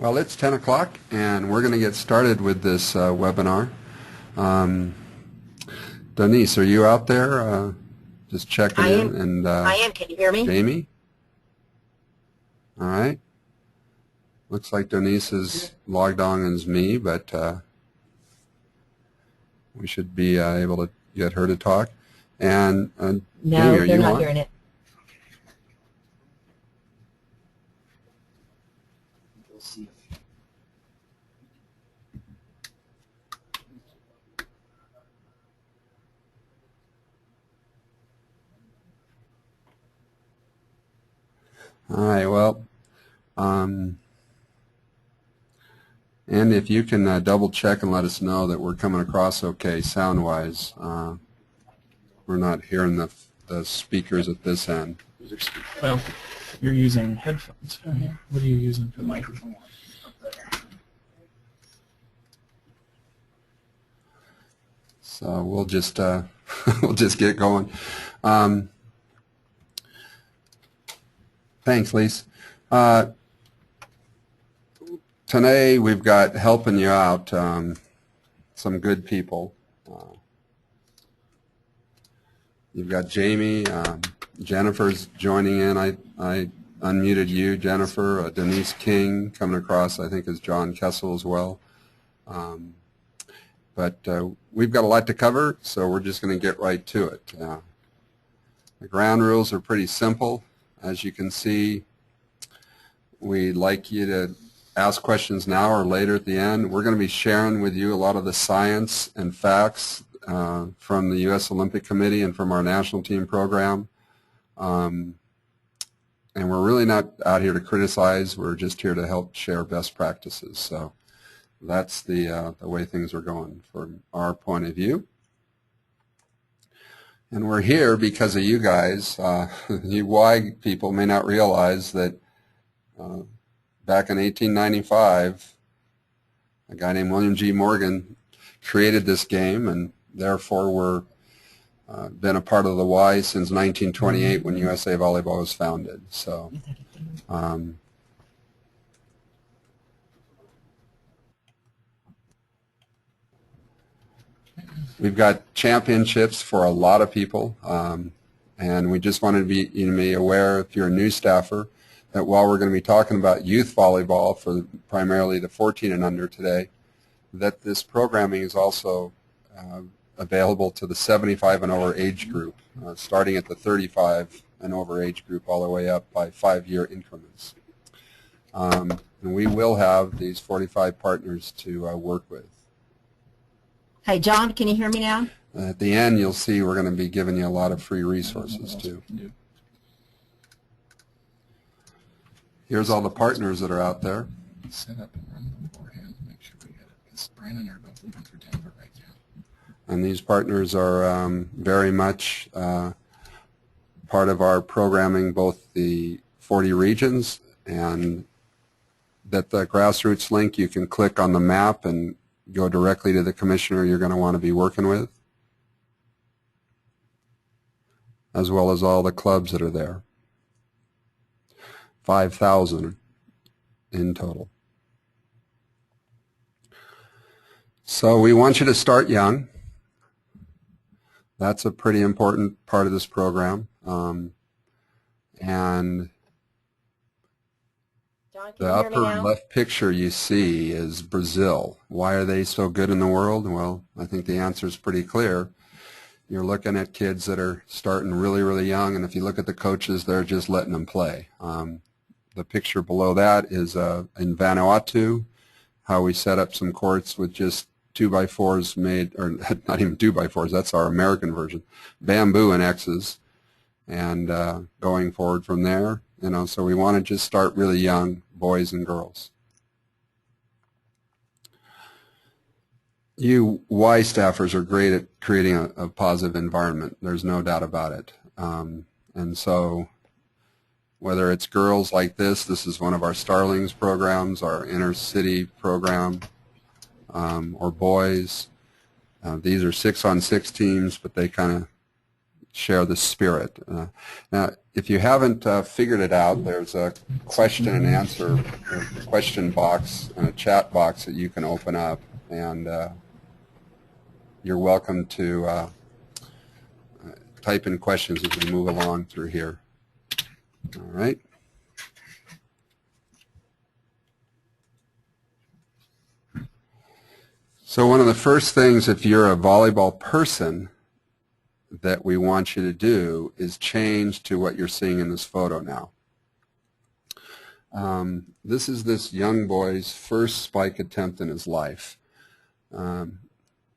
Well, it's 10 o'clock, and we're going to get started with this webinar. Denise, are you out there? Just checking in. And I am. Can you hear me? Jamie? All right. Looks like Denise is logged on as me, but we should be able to get her to talk. And No, Jamie, are they're you not on? hearing it. All right, well, and if you can double check and let us know that we're coming across okay sound-wise. We're not hearing the speakers at this end. Well, you're using headphones. What are you using for the microphone? So we'll just we'll just get going. Thanks, Lise. Today we've got helping you out some good people. You've got Jamie. Jennifer's joining in. I unmuted you, Jennifer. Denise King coming across, I think, is John Kessel as well. But we've got a lot to cover, so we're just going to get right to it. The ground rules are pretty simple. As you can see, we'd like you to ask questions now or later at the end. We're going to be sharing with you a lot of the science and facts from the U.S. Olympic Committee and from our national team program. And we're really not out here to criticize. We're just here to help share best practices. So that's the way things are going from our point of view. And we're here because of you guys. You Y people may not realize that back in 1895, a guy named William G. Morgan created this game, and therefore we're been a part of the Y since 1928 when USA Volleyball was founded. So we've got championships for a lot of people, and we just wanted to be, you to be aware, if you're a new staffer, that while we're going to be talking about youth volleyball for primarily the 14 and under today, that this programming is also available to the 75 and over age group, starting at the 35 and over age group all the way up by 5-year increments. And we will have these 45 partners to work with. Hey, John, can you hear me now? At the end, you'll see we're going to be giving you a lot of free resources, too. Here's all the partners that are out there. Set up and run beforehand to make sure we get it. Because Brandon are both looking for Denver right now. And these partners are very much part of our programming, both the 40 regions, and that the grassroots link, you can click on the map and go directly to the commissioner you're going to want to be working with, as well as all the clubs that are there. 5,000 in total. So we want you to start young. That's a pretty important part of this program. And John, can the you hear me upper now? left picture you see is Brazil. Why are they so good in the world? Well, I think the answer is pretty clear. You're looking at kids that are starting really, really young, and if you look at the coaches, they're just letting them play. The picture below that is in Vanuatu, how we set up some courts with just 2x4s made, or not even 2x4s, that's our American version, bamboo and X's, and going forward from there. You know, so we want to just start really young, boys and girls. You Y staffers are great at creating a positive environment. There's no doubt about it. And so whether it's girls like this is one of our Starlings programs, our inner city program, or boys. These are 6-on-6 teams, but they kind of share the spirit. Now, if you haven't figured it out, there's a question and answer, question box and a chat box that you can open up, and you're welcome to type in questions as we move along through here. All right. So one of the first things, if you're a volleyball person, that we want you to do is change to what you're seeing in this photo now. This is this young boy's first spike attempt in his life.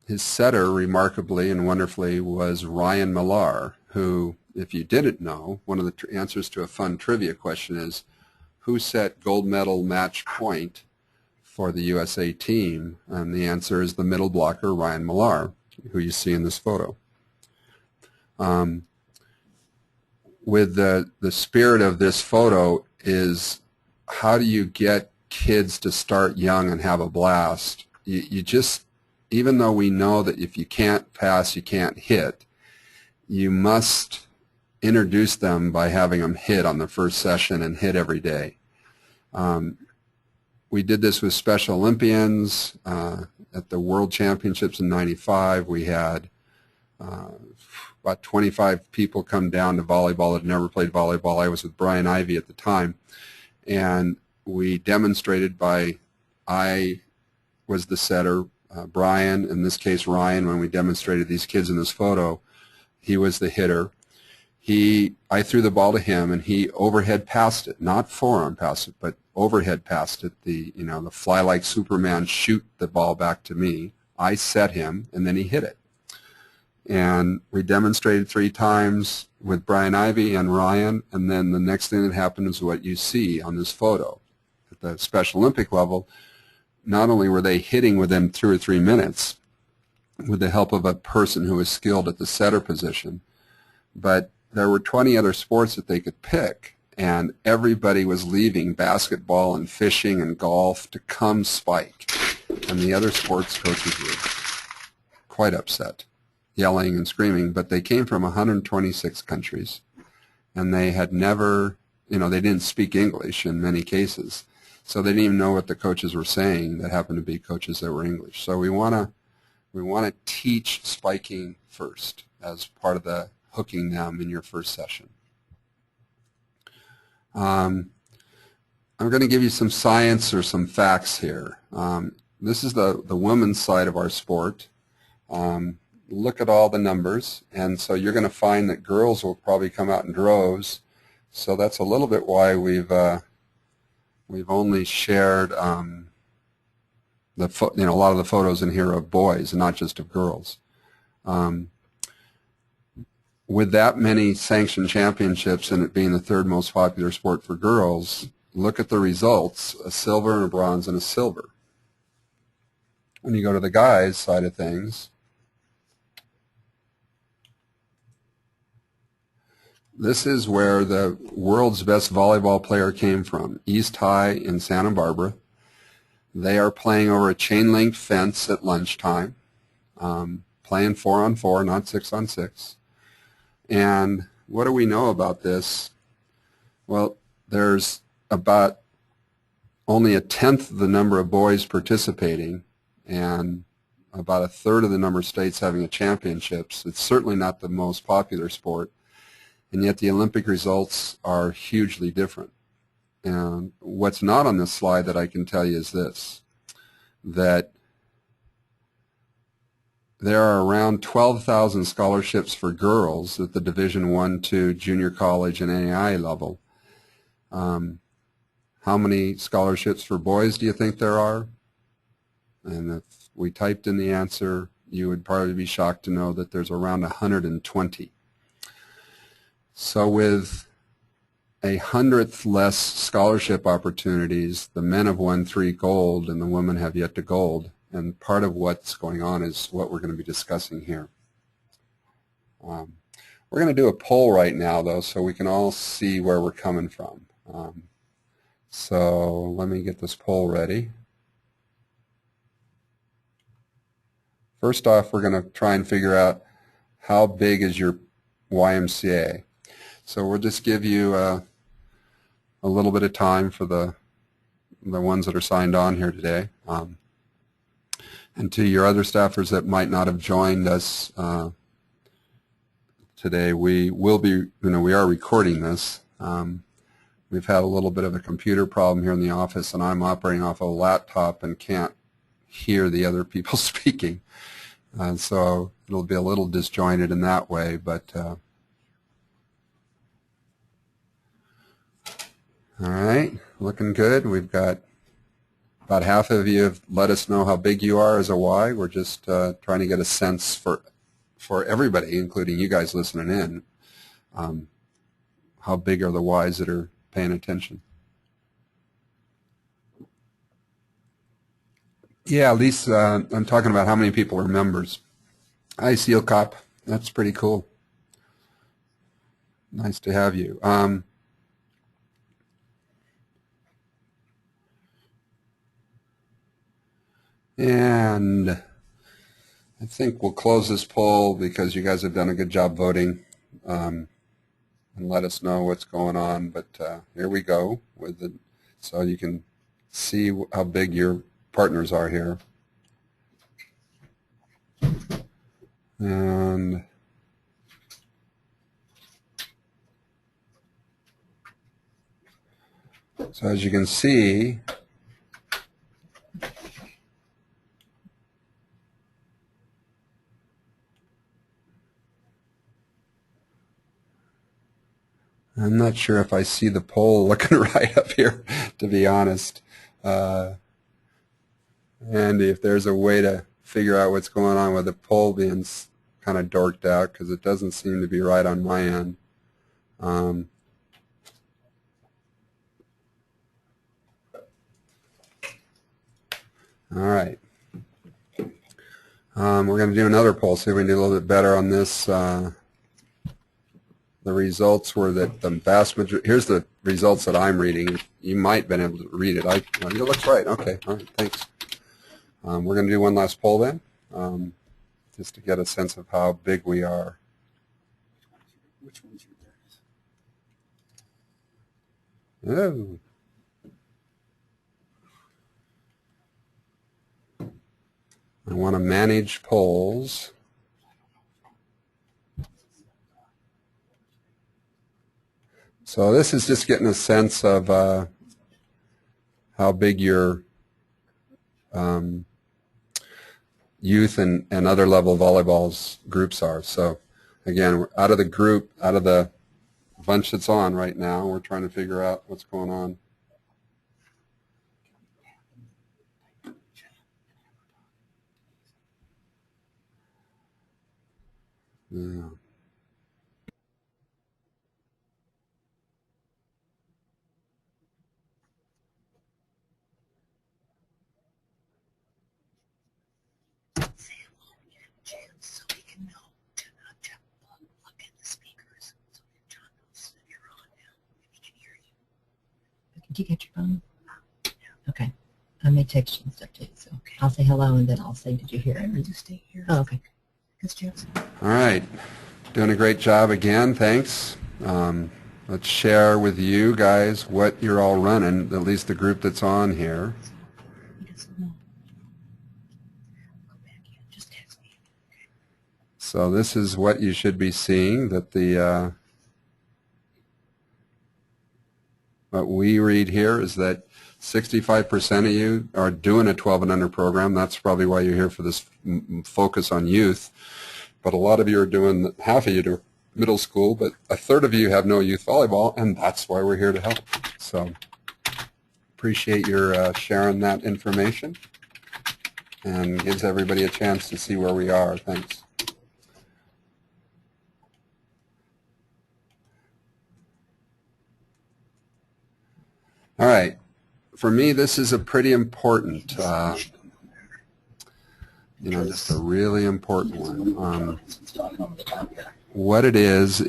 His setter, remarkably and wonderfully, was Ryan Millar, who, if you didn't know, one of the answers to a fun trivia question is, who set gold medal match point for the USA team? And the answer is the middle blocker, Ryan Millar, who you see in this photo. With the spirit of this photo is, how do you get kids to start young and have a blast? You just, even though we know that if you can't pass, you can't hit, you must introduce them by having them hit on the first session and hit every day. We did this with Special Olympians at the World Championships in '95. We had about 25 people come down to volleyball that had never played volleyball. I was with Brian Ivey at the time, and we demonstrated by, I was the setter, Brian, in this case Ryan, when we demonstrated these kids in this photo, he was the hitter. I threw the ball to him, and he overhead passed it, not forearm passed it, but overhead passed it, the fly like Superman shoot the ball back to me. I set him, and then he hit it. And we demonstrated 3 times with Brian Ivey and Ryan, and then the next thing that happened is what you see on this photo. At the Special Olympic level, not only were they hitting within 2 or 3 minutes with the help of a person who was skilled at the setter position, but there were 20 other sports that they could pick, and everybody was leaving basketball and fishing and golf to come spike. And the other sports coaches were quite upset, yelling and screaming, but they came from 126 countries, and they had never, they didn't speak English in many cases, so they didn't even know what the coaches were saying that happened to be coaches that were English. So we want to teach spiking first as part of the hooking them in your first session. I'm going to give you some science or some facts here. This is the women's side of our sport. Look at all the numbers, and so you're going to find that girls will probably come out in droves. So that's a little bit why we've only shared a lot of the photos in here of boys and not just of girls. With that many sanctioned championships and it being the 3rd most popular sport for girls, look at the results: a silver and a bronze and a silver. When you go to the guys' side of things, this is where the world's best volleyball player came from, East High in Santa Barbara. They are playing over a chain-link fence at lunchtime, playing 4-on-4, not 6-on-6. And what do we know about this? Well, there's about only 1/10 of the number of boys participating, and about 1/3 of the number of states having a championships. It's certainly not the most popular sport, and yet the Olympic results are hugely different. And what's not on this slide that I can tell you is this, that there are around 12,000 scholarships for girls at the Division I, II, junior college, and NAIA level. How many scholarships for boys do you think there are? And if we typed in the answer, you would probably be shocked to know that there's around 120. So with 100th less scholarship opportunities, the men have won 3 gold and the women have yet to gold. And part of what's going on is what we're going to be discussing here. We're going to do a poll right now, though, so we can all see where we're coming from. So let me get this poll ready. First off, we're going to try and figure out how big is your YMCA. So we'll just give you a little bit of time for the ones that are signed on here today. And to your other staffers that might not have joined us today, we will be, we are recording this. We've had a little bit of a computer problem here in the office, and I'm operating off a laptop and can't hear the other people speaking. So it'll be a little disjointed in that way, but all right, looking good. We've got about half of you have let us know how big you are as a Y. We're just trying to get a sense for everybody, including you guys listening in, how big are the Ys that are paying attention. Yeah, at least I'm talking about how many people are members. Hi, Seal Cop. That's pretty cool. Nice to have you. And I think we'll close this poll because you guys have done a good job voting, and let us know what's going on. But here we go with the, so you can see how big your partners are here. And so as you can see, I'm not sure if I see the poll looking right up here, to be honest. Andy, if there's a way to figure out what's going on with the poll being kind of dorked out, because it doesn't seem to be right on my end. All right. We're going to do another poll, see if we can do a little bit better on this. The results were that the vast majority, here's the results that I'm reading. You might have been able to read it. It looks right. Okay. All right. Thanks. We're going to do one last poll then, just to get a sense of how big we are. Which one's your Oh. I want to manage polls. So this is just getting a sense of how big your youth and other level volleyballs groups are. So again, out of the group, out of the bunch that's on right now, we're trying to figure out what's going on. Yeah. So we can know to plug in the speakers so that John knows that you're on now and he can hear you. Did you get your phone? Okay. I may text you and stuff too. So I'll say hello and then I'll say, did you hear it? Just stay here. Oh, okay. Because Jeff's. All right. Doing a great job again. Thanks. Let's share with you guys what you're all running, at least the group that's on here. He doesn't know. Go back in. Just text me. Okay. So this is what you should be seeing, that the what we read here is that 65% of you are doing a 12 and under program. That's probably why you're here for this focus on youth. But a lot of you are doing, half of you do middle school, but a third of you have no youth volleyball, and that's why we're here to help. So appreciate your sharing that information, and gives everybody a chance to see where we are. Thanks. All right. For me, this is a pretty important, just a really important one. What it is Do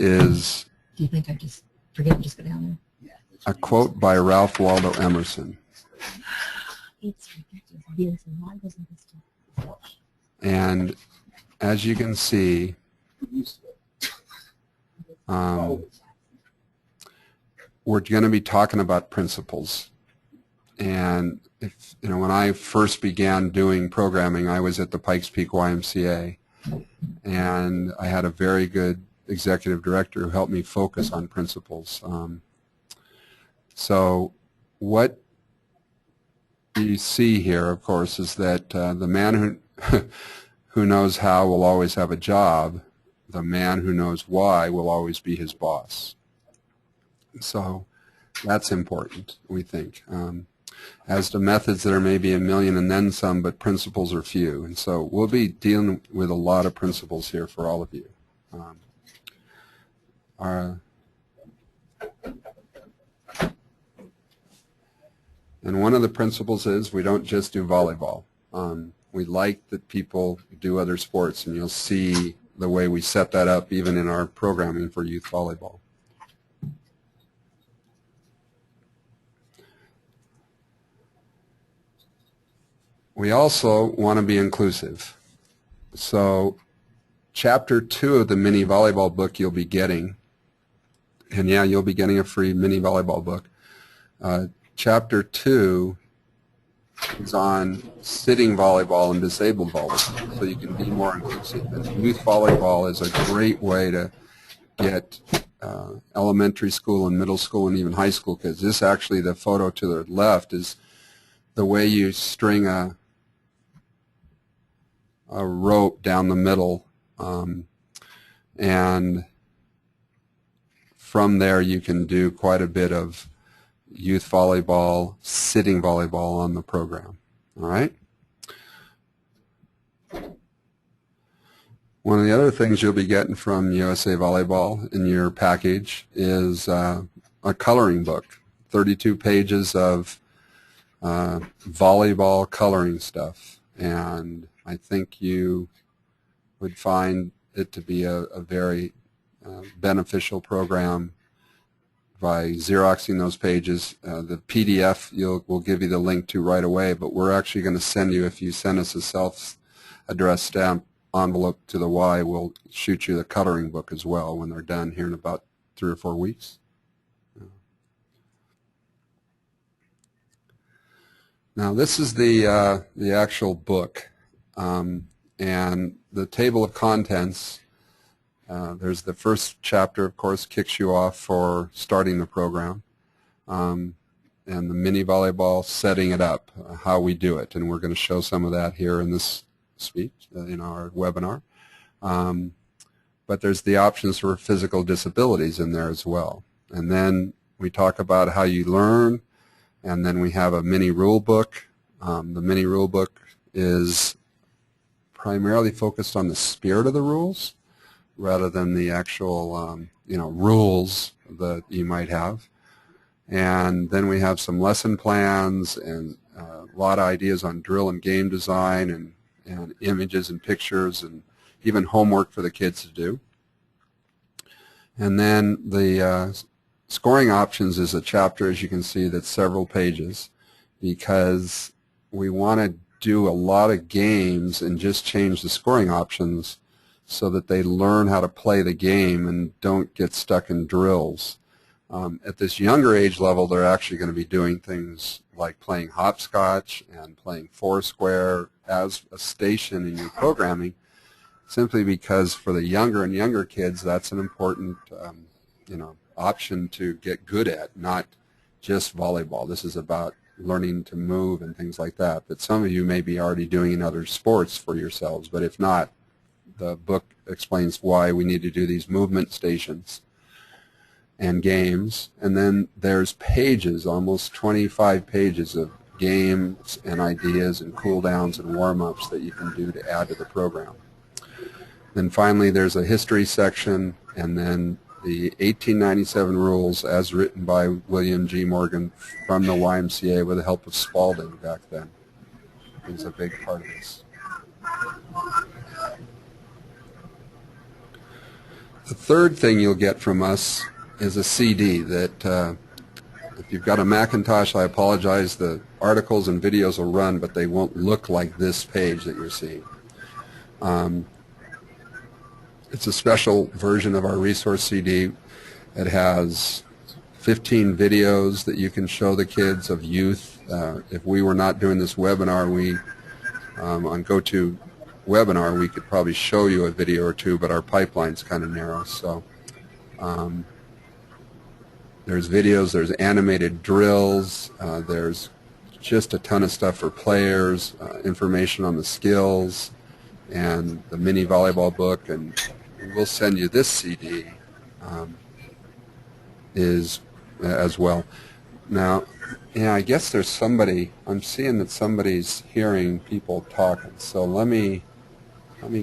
you think I just forget and just go down there? a quote by Ralph Waldo Emerson. It's ridiculous. Yes, and why doesn't this do? And as you can see, we're going to be talking about principles. And if, you know, when I first began doing programming, I was at the Pikes Peak YMCA, and I had a very good executive director who helped me focus on principles. So what you see here, of course, is that the man who knows how will always have a job. The man who knows why will always be his boss. So that's important, we think. As to methods, there may be a million and then some, but principles are few. And so we'll be dealing with a lot of principles here for all of you. And one of the principles is we don't just do volleyball. We like that people do other sports, and you'll see the way we set that up even in our programming for youth volleyball. We also want to be inclusive. So Chapter 2 of the mini volleyball book you'll be getting, and yeah, you'll be getting a free mini volleyball book. Chapter 2 is on sitting volleyball and disabled volleyball, so you can be more inclusive. And youth volleyball is a great way to get elementary school and middle school and even high school kids. This actually, the photo to the left, is the way you string a rope down the middle, and from there you can do quite a bit of youth volleyball, sitting volleyball on the program. All right? One of the other things you'll be getting from USA Volleyball in your package is a coloring book, 32 pages of volleyball coloring stuff. And I think you would find it to be a very beneficial program by Xeroxing those pages. The PDF we'll give you the link to right away, but we're actually going to send you, if you send us a self-addressed stamp envelope to the Y, we'll shoot you the coloring book as well when they're done here in about 3 or 4 weeks. Now this is the actual book, and the table of contents. There's the first chapter, of course, kicks you off for starting the program, and the mini volleyball, setting it up, how we do it, and we're going to show some of that here in this speech, in our webinar. But there's the options for physical disabilities in there as well. And then we talk about how you learn, and then we have a mini rule book. The mini rule book is primarily focused on the spirit of the rules rather than the actual rules that you might have. And then we have some lesson plans and a lot of ideas on drill and game design and images and pictures and even homework for the kids to do. And then the scoring options is a chapter, as you can see, that's several pages, because we want to do a lot of games and just change the scoring options so that they learn how to play the game and don't get stuck in drills. At this younger age level, they're actually going to be doing things like playing hopscotch and playing foursquare as a station in your programming, simply because for the younger and younger kids, that's an important option to get good at, not just volleyball. This is about learning to move and things like that. But some of you may be already doing in other sports for yourselves, but if not, the book explains why we need to do these movement stations and games. And then there's pages, almost 25 pages of games and ideas and cool downs and warm-ups that you can do to add to the program. Then finally there's a history section, and then the 1897 rules as written by William G. Morgan from the YMCA with the help of Spalding back then. It was a big part of this. The third thing you'll get from us is a CD that if you've got a Macintosh, I apologize, the articles and videos will run, but they won't look like this page that you're seeing. It's a special version of our resource CD. It has 15 videos that you can show the kids of youth. If we were not doing this webinar, on GoToWebinar, we could probably show you a video or two, but our pipeline's kind of narrow. So there's videos, there's animated drills, there's just a ton of stuff for players, information on the skills, and the mini volleyball book, and we'll send you this CD as well. Now, yeah, I guess there's somebody, I'm seeing that somebody's hearing people talking, so let me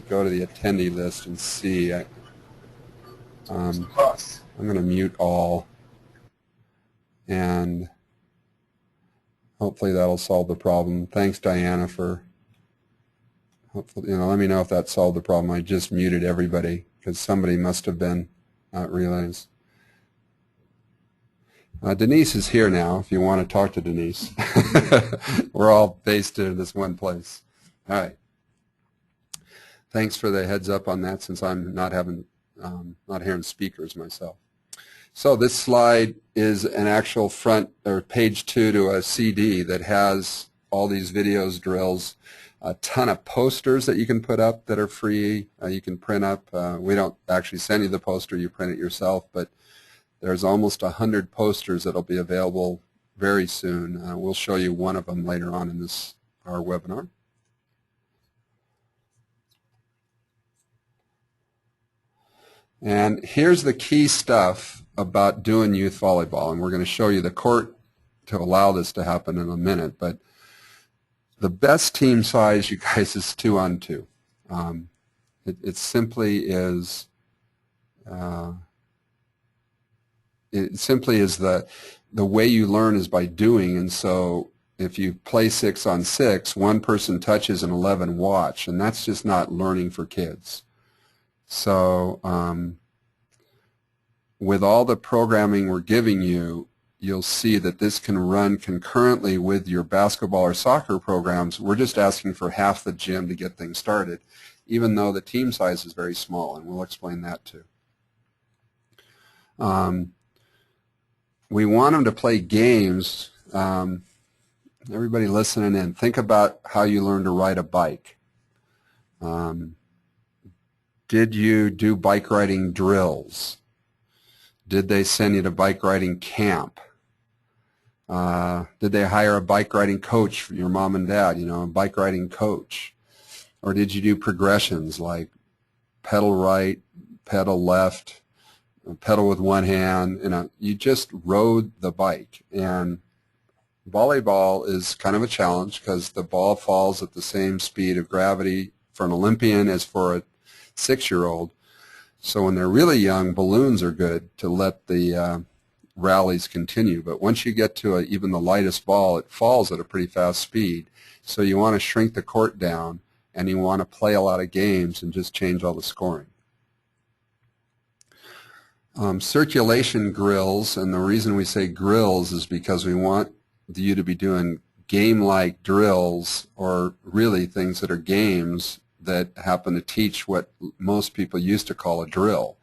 go to the attendee list and see. I'm going to mute all, and hopefully that'll solve the problem. Thanks, Diana, for hopefully, let me know if that solved the problem. I just muted everybody because somebody must have been not realized. Denise is here now if you want to talk to Denise. We're all based in this one place. All right. Thanks for the heads up on that, since I'm not hearing speakers myself. So this slide is an actual front or page 2 to a CD that has all these videos, drills, a ton of posters that you can put up that are free. You can print up. We don't actually send you the poster, you print it yourself, but there's almost 100 posters that will be available very soon. We'll show you one of them later on in our webinar. And here's the key stuff about doing youth volleyball, and we're going to show you the court to allow this to happen in a minute, but the best team size, you guys, is 2-on-2. It simply is the way you learn is by doing, and so if you play 6-on-6, one person touches and 11 watch, and that's just not learning for kids. So with all the programming we're giving you, you'll see that this can run concurrently with your basketball or soccer programs. We're just asking for half the gym to get things started, even though the team size is very small, and we'll explain that too. We want them to play games. Everybody listening in, think about how you learn to ride a bike. Did you do bike riding drills? Did they send you to bike riding camp? Did they hire a bike riding coach for your mom and dad, a bike riding coach? Or did you do progressions like pedal right, pedal left, pedal with one hand? You just rode the bike. And volleyball is kind of a challenge because the ball falls at the same speed of gravity for an Olympian as for a 6-year-old. So when they're really young, balloons are good to let the rallies continue. But once you get to even the lightest ball, it falls at a pretty fast speed. So you want to shrink the court down, and you want to play a lot of games and just change all the scoring. Circulation drills, and the reason we say drills is because we want you to be doing game-like drills, or really things that are games that happen to teach what most people used to call a drill.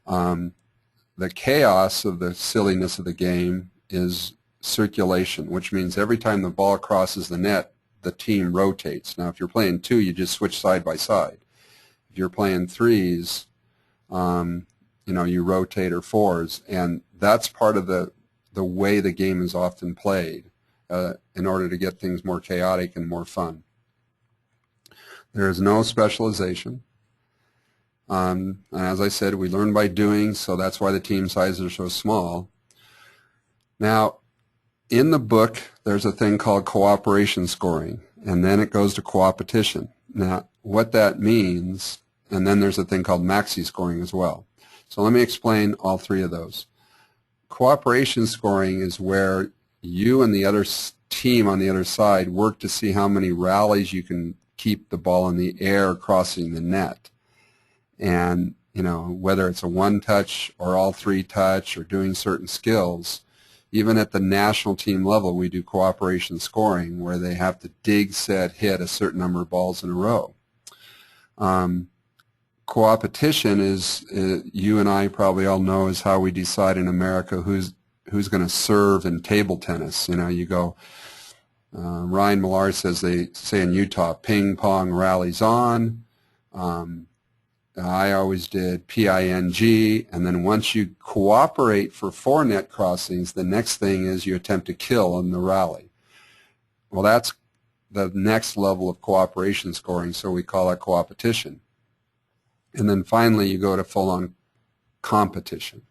The chaos of the silliness of the game is circulation, which means every time the ball crosses the net, the team rotates. Now, if you're playing 2, you just switch side by side. If you're playing 3s, you rotate, or 4s, and that's part of the way the game is often played in order to get things more chaotic and more fun. There is no specialization. And as I said, we learn by doing, so that's why the team sizes are so small. Now, in the book, there's a thing called cooperation scoring, and then it goes to coopetition. Now, what that means, and then there's a thing called maxi scoring as well. So let me explain all 3 of those. Cooperation scoring is where you and the other team on the other side work to see how many rallies you can keep the ball in the air crossing the net. And, whether it's a 1-touch or all 3-touch or doing certain skills, even at the national team level, we do cooperation scoring where they have to dig, set, hit a certain number of balls in a row. Coopetition is, you and I probably all know, is how we decide in America who who's going to serve in table tennis. You know, you go, Ryan Millard says they say in Utah, ping pong rallies on. I always did PING, and then once you cooperate for 4 net crossings, the next thing is you attempt to kill in the rally. Well, that's the next level of cooperation scoring, so we call that coopetition. And then finally, you go to full-on competition.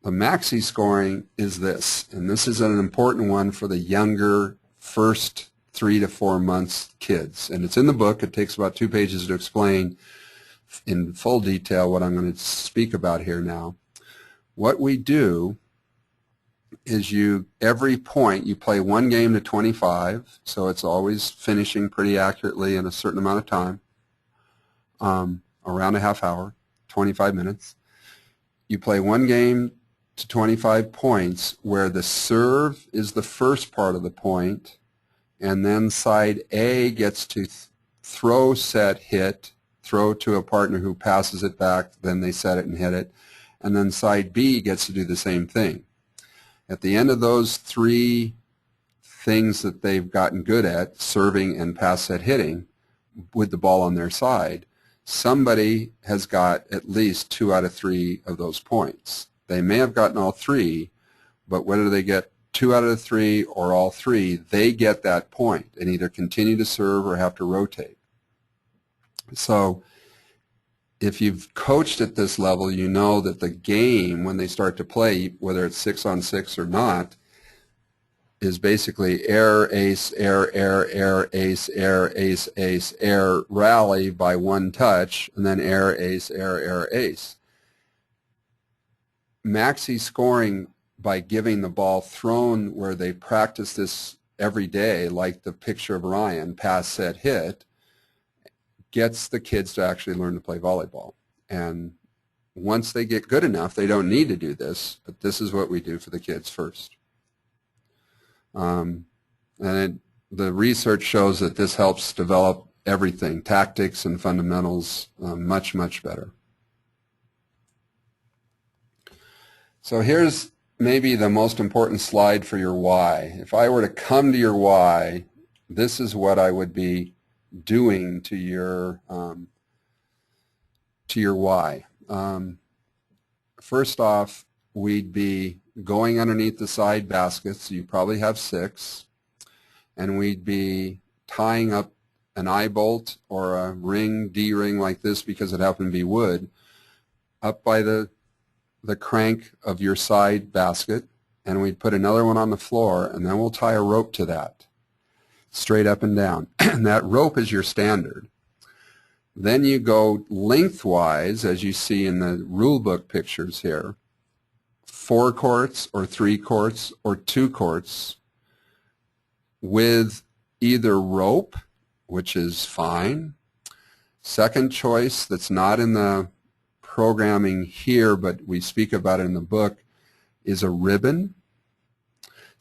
The maxi scoring is this, and this is an important one for the younger first 3 to 4 months kids. And it's in the book. It takes about 2 pages to explain in full detail what I'm going to speak about here now. What we do is every point, you play 1 game to 25, so it's always finishing pretty accurately in a certain amount of time, around a half hour, 25 minutes. You play 1 game to 25 points where the serve is the first part of the point, and then side A gets to throw, set, hit, throw to a partner who passes it back, then they set it and hit it, and then side B gets to do the same thing. At the end of those 3 things that they've gotten good at, serving and pass, set, hitting, with the ball on their side, somebody has got at least 2 out of 3 of those points. They may have gotten all 3, but whether they get 2 out of the 3 or all 3, they get that point and either continue to serve or have to rotate. So if you've coached at this level, you know that the game, when they start to play, whether it's 6-on-6 or not, is basically air, ace, air, air, air, ace, air, ace, ace, air, rally by 1 touch, and then air, ace, air, air, ace. Maxi scoring by giving the ball thrown where they practice this every day, like the picture of Ryan, pass, set, hit, gets the kids to actually learn to play volleyball. And once they get good enough, they don't need to do this, but this is what we do for the kids first. The research shows that this helps develop everything, tactics and fundamentals, much, much better. So here's maybe the most important slide for your why. If I were to come to your why, this is what I would be doing to your why. First off, we'd be going underneath the side baskets. You probably have 6, and we'd be tying up an eye bolt or a ring, D-ring like this because it happened to be wood, up by the crank of your side basket, and we'd put another one on the floor, and then we'll tie a rope to that, straight up and down. And that rope is your standard. Then you go lengthwise, as you see in the rule book pictures here, 4 courts or 3 courts or 2 courts with either rope, which is fine. Second choice that's not in the programming here, but we speak about it in the book, is a ribbon.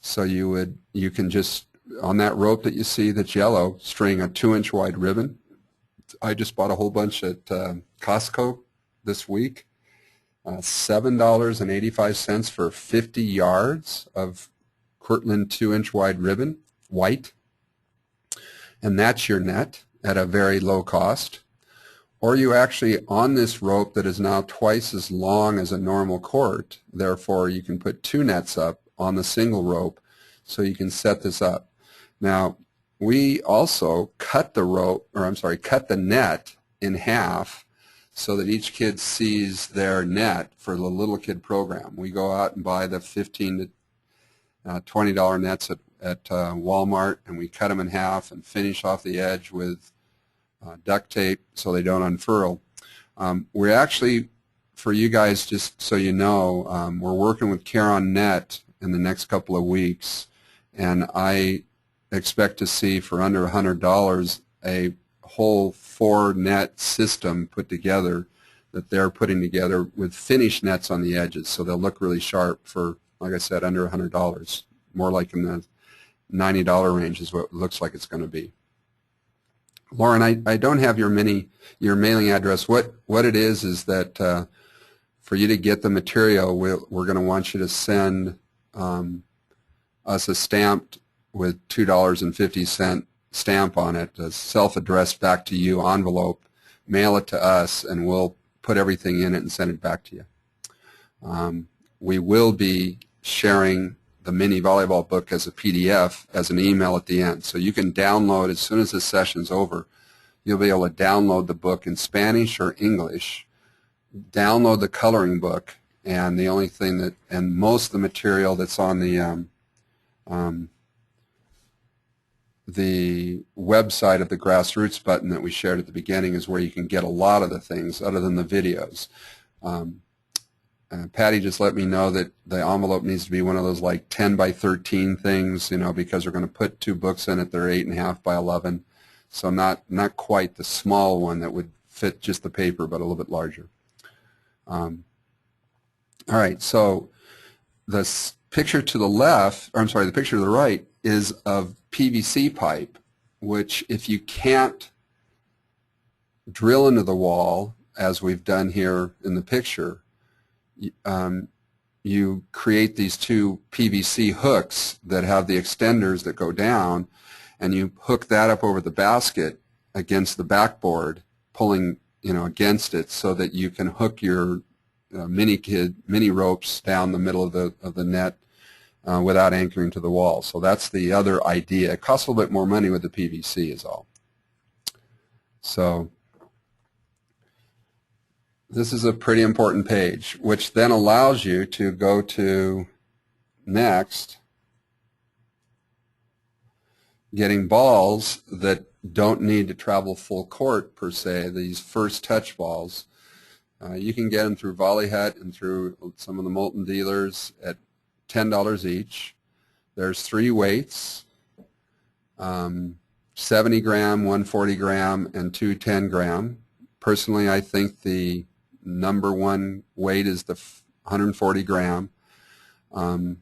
So you can just, on that rope that you see that's yellow, string a 2-inch wide ribbon. I just bought a whole bunch at Costco this week. $7.85 for 50 yards of Cortland 2-inch wide ribbon, white. And that's your net at a very low cost. Or you actually, on this rope that is now twice as long as a normal court, therefore you can put 2 nets up on the single rope so you can set this up. Now, we also cut the net in half so that each kid sees their net for the little kid program. We go out and buy the $15 to $20 nets at Walmart, and we cut them in half and finish off the edge with duct tape so they don't unfurl. We're actually, for you guys, just so you know, we're working with Caron Net in the next couple of weeks, and I expect to see for under $100 a whole 4-net system put together that they're putting together with finished nets on the edges, so they'll look really sharp for, like I said, under $100. More like in the $90 range is what it looks like it's going to be. Lauren, I don't have your mailing address. What it is that for you to get the material, we're going to want you to send us a stamped with $2.50 stamp on it, a self-addressed back to you envelope, mail it to us, and we'll put everything in it and send it back to you. We will be sharing the mini volleyball book as a PDF as an email at the end. So you can download, as soon as this session's over, you'll be able to download the book in Spanish or English, download the coloring book, and the only thing that, and most of the material that's on the website of the Grassroots button that we shared at the beginning is where you can get a lot of the things other than the videos. Patty just let me know that the envelope needs to be one of those like 10 by 13 things, you know, because we're going to put 2 books in it. They're 8.5 by 11, so not quite the small one that would fit just the paper, but a little bit larger. All right, so the picture to the left, or I'm sorry, the picture to the right is of PVC pipe, which if you can't drill into the wall, as we've done here in the picture, you create these 2 PVC hooks that have the extenders that go down, and you hook that up over the basket against the backboard, pulling, you know, against it, so that you can hook your mini ropes down the middle of the net without anchoring to the wall. So that's the other idea. It costs a little bit more money with the PVC is all. So this is a pretty important page, which then allows you to go to next, getting balls that don't need to travel full court per se, these first touch balls. You can get them through Volley Hut and through some of the Molten dealers at $10 each. There's 3 weights, 70 gram, 140 gram, and 2 10 gram. Personally, I think the number 1 weight is the 140 gram. And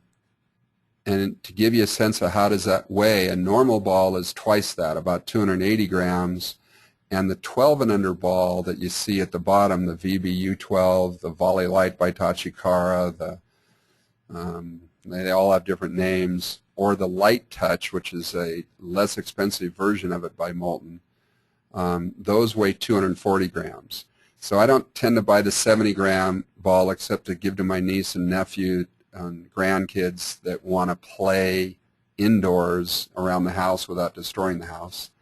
to give you a sense of how does that weigh, a normal ball is twice that, about 280 grams. And the 12 and under ball that you see at the bottom, the VBU-12, the Volley Light by Tachikara, they all have different names, or the Light Touch, which is a less expensive version of it by Molten. Those weigh 240 grams. So I don't tend to buy the 70-gram ball except to give to my niece and nephew and grandkids that want to play indoors around the house without destroying the house.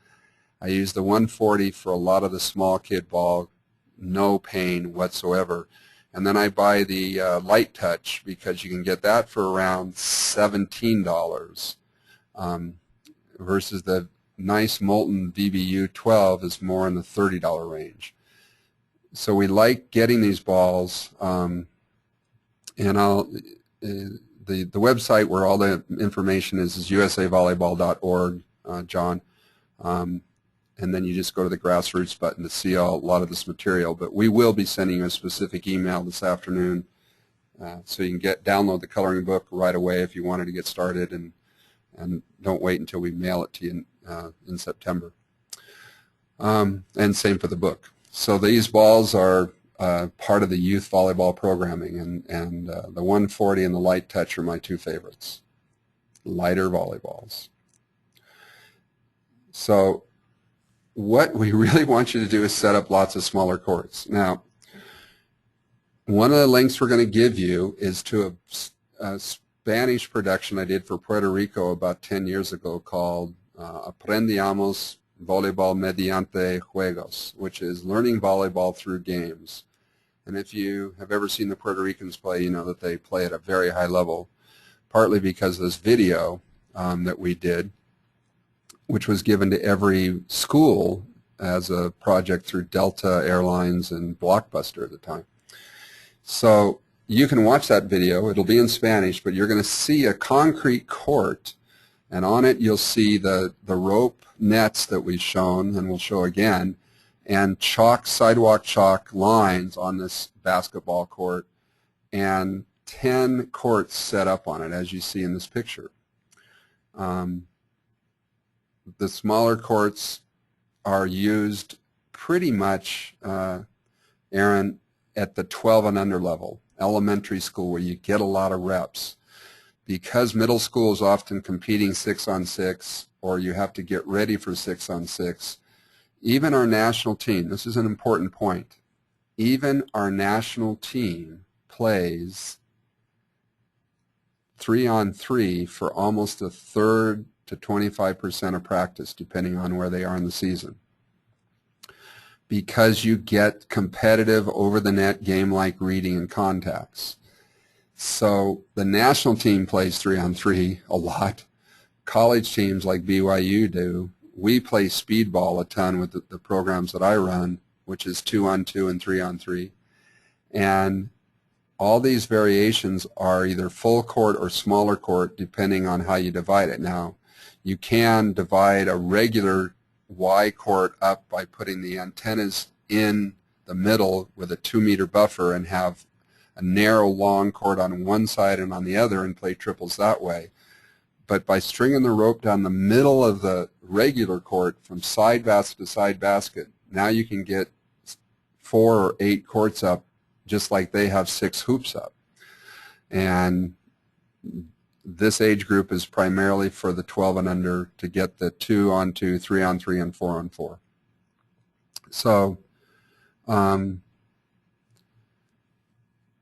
I use the 140 for a lot of the small kid ball, no pain whatsoever. And then I buy the Light Touch because you can get that for around $17 versus the nice Molten VBU-12 is more in the $30 range. So we like getting these balls, and the website where all the information is usavolleyball.org, John. And then you just go to the Grassroots button to see a lot of this material. But we will be sending you a specific email this afternoon, so you can download the coloring book right away if you wanted to get started, and don't wait until we mail it to you in September. And same for the book. So these balls are part of the youth volleyball programming, and the 140 and the Light Touch are my 2 favorites, lighter volleyballs. So what we really want you to do is set up lots of smaller courts. Now, one of the links we're going to give you is to a Spanish production I did for Puerto Rico about 10 years ago called Aprendamos Voleibol Mediante Juegos, which is learning volleyball through games. And if you have ever seen the Puerto Ricans play, you know that they play at a very high level, partly because of this video that we did, which was given to every school as a project through Delta Airlines and Blockbuster at the time. So you can watch that video. It'll be in Spanish, but you're going to see a concrete court, and on it you'll see the rope nets that we've shown, and we'll show again, and sidewalk chalk lines on this basketball court, and 10 courts set up on it, as you see in this picture. The smaller courts are used pretty much, Aaron, at the 12 and under level, elementary school, where you get a lot of reps. Because middle school is often competing 6-on-6, or you have to get ready for 6-on-6, even our national team, this is an important point, even our national team plays 3-on-3 for almost a third to 25% of practice, depending on where they are in the season. Because you get competitive over-the-net game-like reading and contacts. So the national team plays 3-on-3 a lot. College teams like BYU do. We play speedball a ton with the programs that I run, which is 2-on-2 and 3-on-3. And all these variations are either full court or smaller court, depending on how you divide it. Now, you can divide a regular Y court up by putting the antennas in the middle with a 2-meter buffer and have a narrow long court on one side and on the other and play triples that way. But by stringing the rope down the middle of the regular court from side basket to side basket, now you can get 4 or 8 courts up just like they have 6 hoops up. And this age group is primarily for the 12 and under to get the 2-on-2, 3-on-3, and 4-on-4. So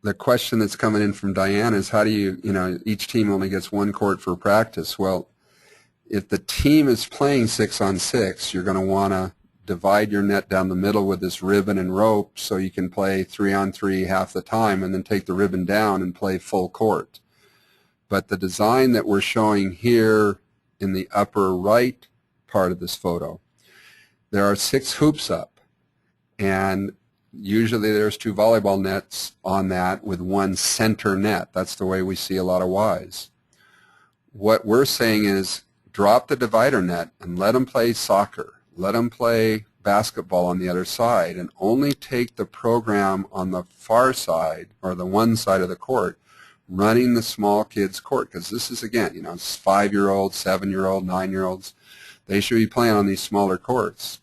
the question that's coming in from Diane is, how do you, each team only gets 1 court for practice. Well, if the team is playing 6-on-6, you're going to want to divide your net down the middle with this ribbon and rope so you can play 3-on-3 half the time and then take the ribbon down and play full court. But the design that we're showing here in the upper right part of this photo, there are 6 hoops up, and usually there's 2 volleyball nets on that with 1 center net. That's the way we see a lot of Ys. What we're saying is drop the divider net and let them play soccer. Let them play basketball on the other side, and only take the program on the far side or the one side of the court running the small kids court, because this is, again, it's 5-year-olds, 7-year-olds, 9-year-olds. They should be playing on these smaller courts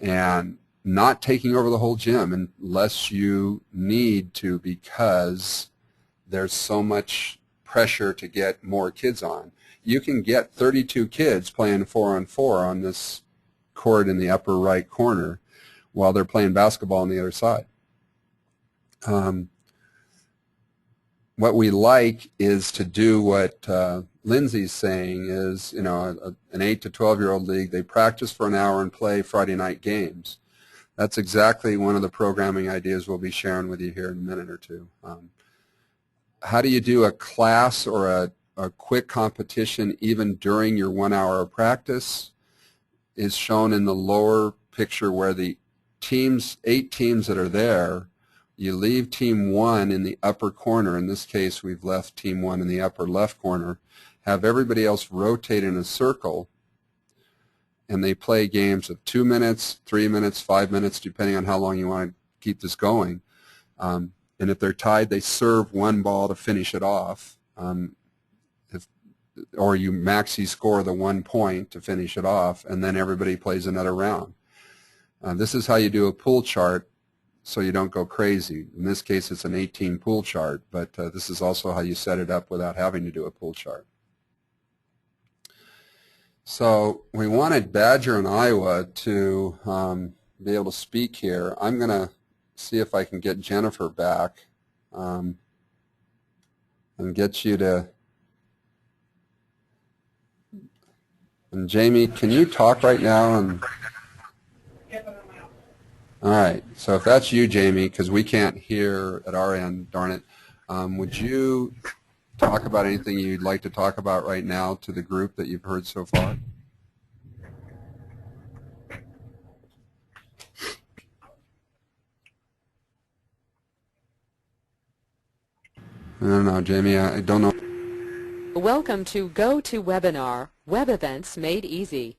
and not taking over the whole gym unless you need to, because there's so much pressure to get more kids on. You can get 32 kids playing 4-on-4 on this court in the upper right corner while they're playing basketball on the other side. What we like is to do what Lindsay's saying is, an 8 to 12-year-old league, they practice for an hour and play Friday night games. That's exactly one of the programming ideas we'll be sharing with you here in a minute or two. How do you do a class or a quick competition even during your 1 hour of practice is shown in the lower picture, where the 8 teams that are there, you leave team 1 in the upper corner. In this case, we've left team 1 in the upper left corner. Have everybody else rotate in a circle, and they play games of 2 minutes, 3 minutes, 5 minutes, depending on how long you want to keep this going. And if they're tied, they serve 1 ball to finish it off. Or you maxi score the 1 point to finish it off, and then everybody plays another round. This is how you do a pool chart so you don't go crazy. In this case, it's an 18 pool chart, but this is also how you set it up without having to do a pool chart. So we wanted Badger and Iowa to be able to speak here. I'm going to see if I can get Jennifer back and get you to... And Jamie, can you talk right now? All right, so if that's you, Jamie, because we can't hear at our end, darn it, would you talk about anything you'd like to talk about right now to the group that you've heard so far? I don't know, Jamie, I don't know. Welcome to GoToWebinar, web events made easy.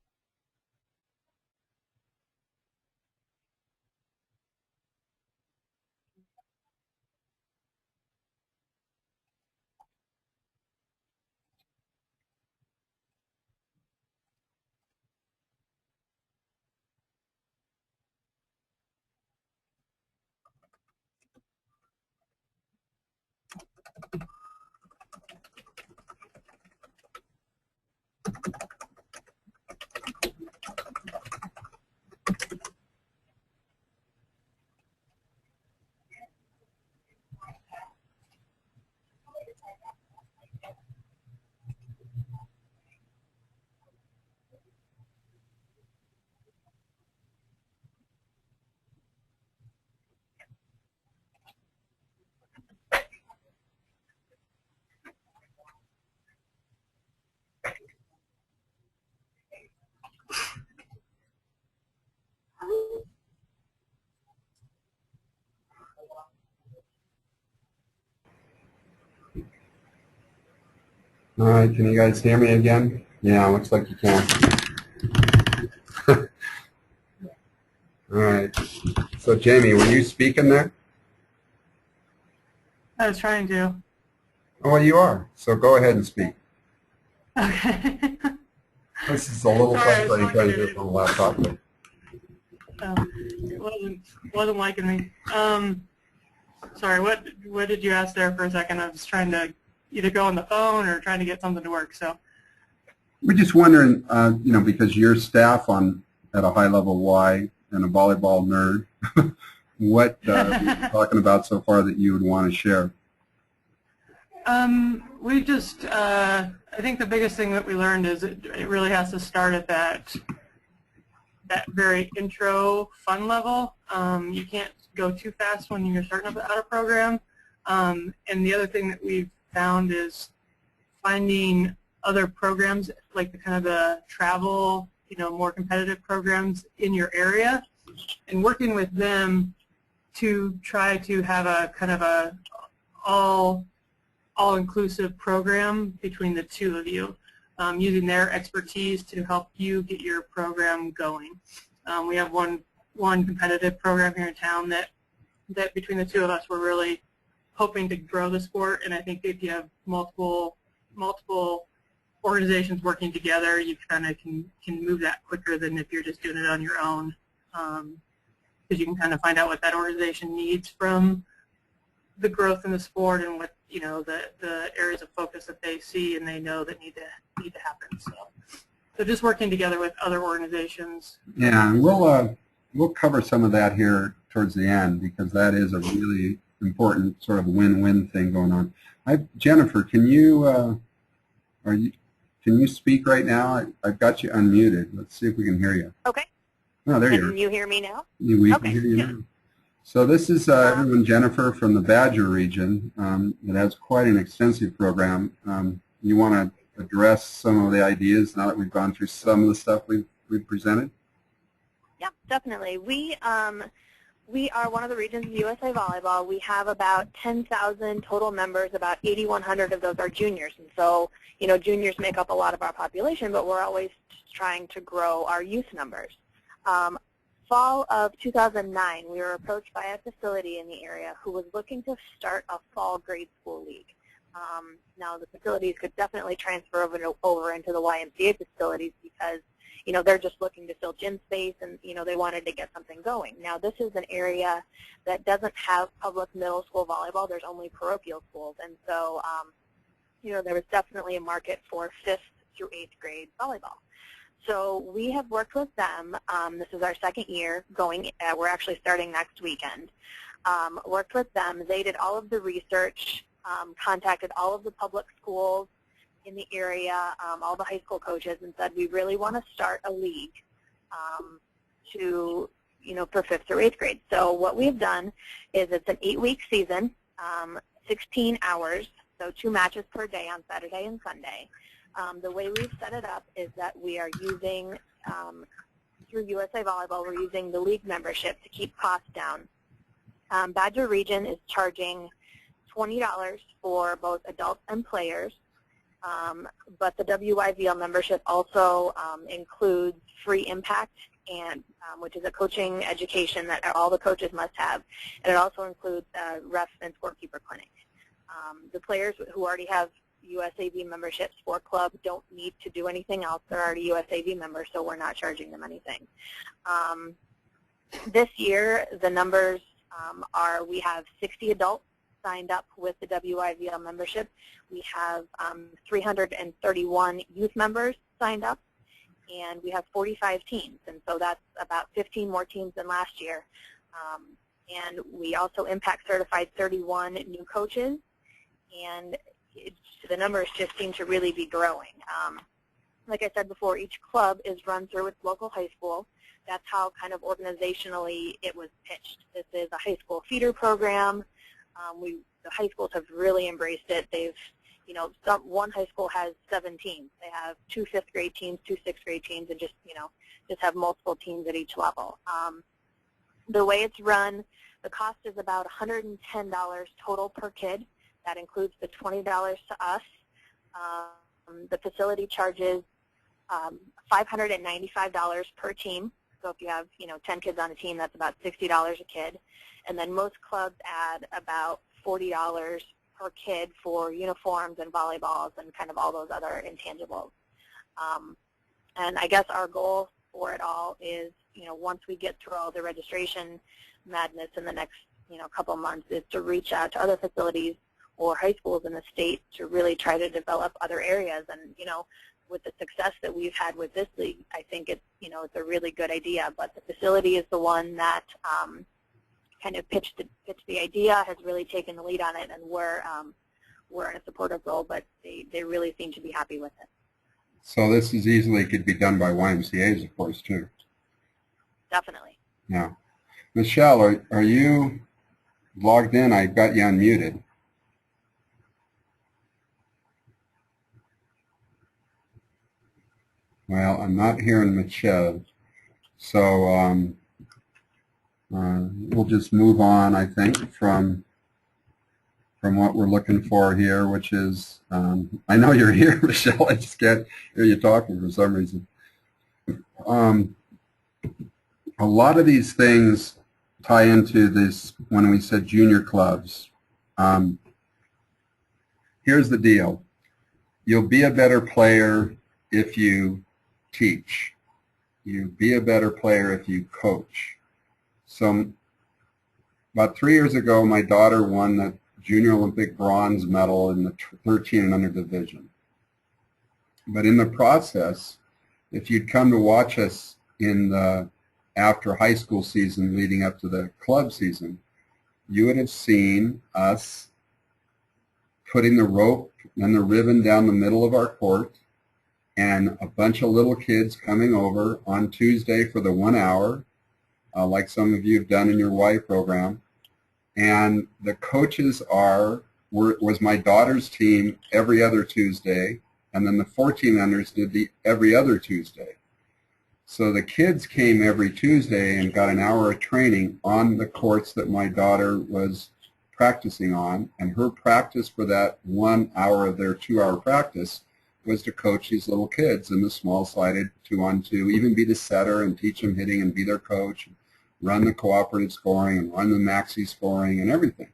All right, can you guys hear me again? Yeah, looks like you can. All right. So Jamie, were you speaking there? I was trying to. Oh, well, you are. So go ahead and speak. Okay. This is a little Sorry, I was frustrating trying to do talking it from a laptop. But It wasn't liking me. Sorry, what did you ask there for a second? I was trying to either go on the phone or trying to get something to work. So we're just wondering, you know, because you're staff at a high level Y and a volleyball nerd, what we've been talking about so far that you would want to share? we just I think the biggest thing that we learned is it really has to start at that very intro fun level. You can't go too fast when you're starting up out a program. And the other thing that we've found is finding other programs, like the travel, you know, more competitive programs in your area, and working with them to try to have a kind of a all-inclusive program between the two of you, using their expertise to help you get your program going. We have one competitive program here in town that between the two of us we're really hoping to grow the sport, and I think if you have multiple organizations working together, you kind of can move that quicker than if you're just doing it on your own, because you can kind of find out what that organization needs from the growth in the sport and what, you know, the areas of focus that they see and they know that need to happen. So just working together with other organizations. Yeah, and we'll cover some of that here towards the end, because that is a really important sort of win-win thing going on. Jennifer, can you speak right now? I've got you unmuted. Let's see if we can hear you. Okay. Oh, there you are. Can you hear me now? We Okay. can hear you now. So this is everyone, Jennifer from the Badger region. It has quite an extensive program. You want to address some of the ideas now that we've gone through some of the stuff we've presented? Yeah, definitely. We are one of the regions of USA Volleyball. We have about 10,000 total members. About 8,100 of those are juniors. And so, you know, juniors make up a lot of our population, but we're always trying to grow our youth numbers. Fall of 2009, we were approached by a facility in the area who was looking to start a fall grade school league. Now, the facilities could definitely transfer over into the YMCA facilities because, you know, they're just looking to fill gym space and, you know, they wanted to get something going. Now, this is an area that doesn't have public middle school volleyball. There's only parochial schools. And so, you know, there was definitely a market for 5th through 8th grade volleyball. So we have worked with them. This is our second year going. We're actually starting next weekend. Worked with them. They did all of the research, contacted all of the public schools in the area, all the high school coaches, and said, we really want to start a league to, you know, for 5th through 8th grade. So what we've done is it's an 8-week season, 16 hours, so 2 matches per day on Saturday and Sunday. The way we've set it up is that we are using, through USA Volleyball, we're using the league membership to keep costs down. Badger Region is charging $20 for both adults and players, but the WYVL membership also includes free impact, and which is a coaching education that all the coaches must have, and it also includes a ref and scorekeeper clinic. The players who already have USAV membership sport club don't need to do anything else. They're already USAV members, so we're not charging them anything. This year, the numbers are we have 60 adults signed up with the WIVL membership. We have 331 youth members signed up, and we have 45 teams, and so that's about 15 more teams than last year. And we also impact certified 31 new coaches, and the numbers just seem to really be growing. Like I said before, each club is run through its local high school. That's how kind of organizationally it was pitched. This is a high school feeder program. The high schools have really embraced it. They've, one high school has 7 teams. They have 2 5th grade teams, 2 6th grade teams, and just have multiple teams at each level. The way it's run, the cost is about $110 total per kid. That includes the $20 to us. The facility charges $595 per team. So if you have 10 kids on a team, that's about $60 a kid. And then most clubs add about $40 per kid for uniforms and volleyballs and kind of all those other intangibles. And I guess our goal for it all is, once we get through all the registration madness in the next, couple of months, is to reach out to other facilities or high schools in the state to really try to develop other areas. And, with the success that we've had with this league, I think it's, it's a really good idea. But the facility is the one that kind of pitched the idea, has really taken the lead on it, and we're in a supportive role, but they really seem to be happy with it. So this is easily could be done by YMCA's, of course, too. Definitely. Yeah. Michelle, are you logged in? I got you unmuted. Well, I'm not hearing Michelle, so we'll just move on, I think, from what we're looking for here, which is, I know you're here, Michelle, I just can't hear you talking for some reason. A lot of these things tie into this when we said junior clubs. Here's the deal. You'll be a better player if you teach. You be a better player if you coach. So about 3 years ago, my daughter won the Junior Olympic bronze medal in the 13 and under division. But in the process, if you'd come to watch us in the after high school season leading up to the club season, you would have seen us putting the rope and the ribbon down the middle of our court, and a bunch of little kids coming over on Tuesday for the 1 hour, like some of you have done in your Y program. And the coaches was my daughter's team every other Tuesday, and then the 14-unders did the every other Tuesday. So the kids came every Tuesday and got an hour of training on the courts that my daughter was practicing on, and her practice for that 1 hour of their 2-hour practice was to coach these little kids in the small-sided 2-on-2, even be the setter and teach them hitting and be their coach, run the cooperative scoring and run the maxi scoring and everything.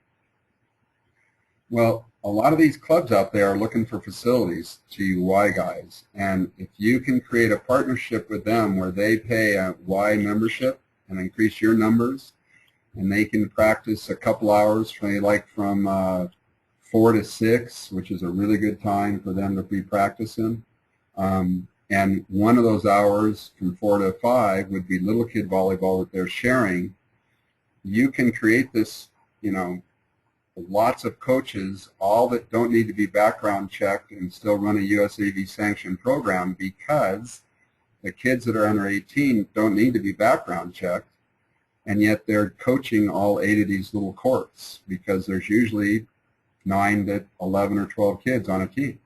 Well, a lot of these clubs out there are looking for facilities to you Y guys, and if you can create a partnership with them where they pay a Y membership and increase your numbers, and they can practice a couple hours, from 4 to 6, which is a really good time for them to be practicing. And one of those hours from 4 to 5 would be little kid volleyball that they're sharing. You can create this, lots of coaches, all that don't need to be background checked and still run a USAV sanctioned program, because the kids that are under 18 don't need to be background checked, and yet they're coaching all 8 of these little courts, because there's usually 9 to 11 or 12 kids on a team.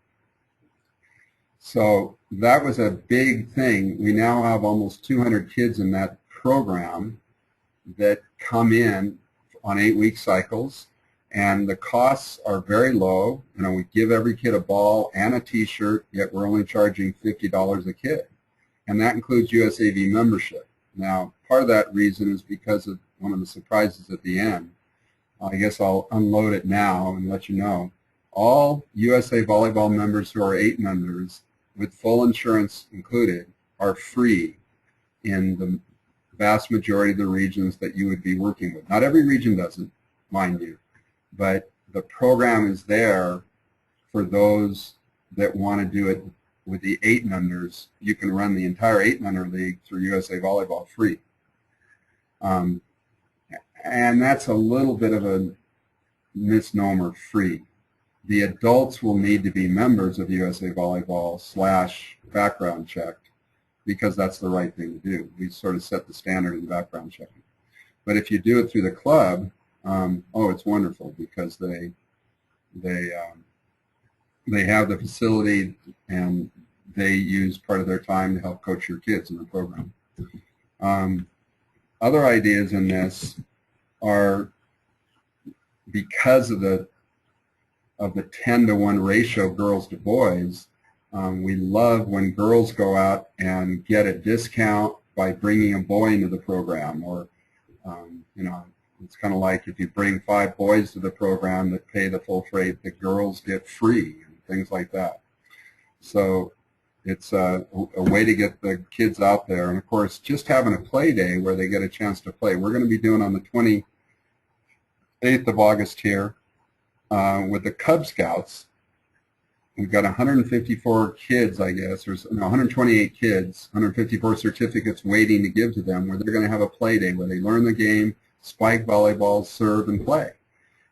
So that was a big thing. We now have almost 200 kids in that program that come in on 8-week cycles, and the costs are very low. We give every kid a ball and a t-shirt, yet we're only charging $50 a kid, and that includes USAV membership. Now, part of that reason is because of one of the surprises at the end. I guess I'll unload it now and let you know. All USA Volleyball members who are 8 and unders, with full insurance included, are free in the vast majority of the regions that you would be working with. Not every region doesn't, mind you, but the program is there for those that want to do it with the 8 and unders. You can run the entire 8 and under league through USA Volleyball free. And that's a little bit of a misnomer, free. The adults will need to be members of USA Volleyball / background checked, because that's the right thing to do. We sort of set the standard in background checking. But if you do it through the club, oh, it's wonderful, because they have the facility and they use part of their time to help coach your kids in the program. Other ideas in this are, because of the 10-to-1 ratio girls to boys, we love when girls go out and get a discount by bringing a boy into the program, or you know, it's kind of like if you bring 5 boys to the program that pay the full freight, the girls get free and things like that. So it's a way to get the kids out there. And of course, just having a play day where they get a chance to play. We're going to be doing on the 28th of August here with the Cub Scouts. We've got 154 kids, I guess, or no, 128 kids, 154 certificates waiting to give to them, where they're going to have a play day where they learn the game, spike volleyballs, serve, and play.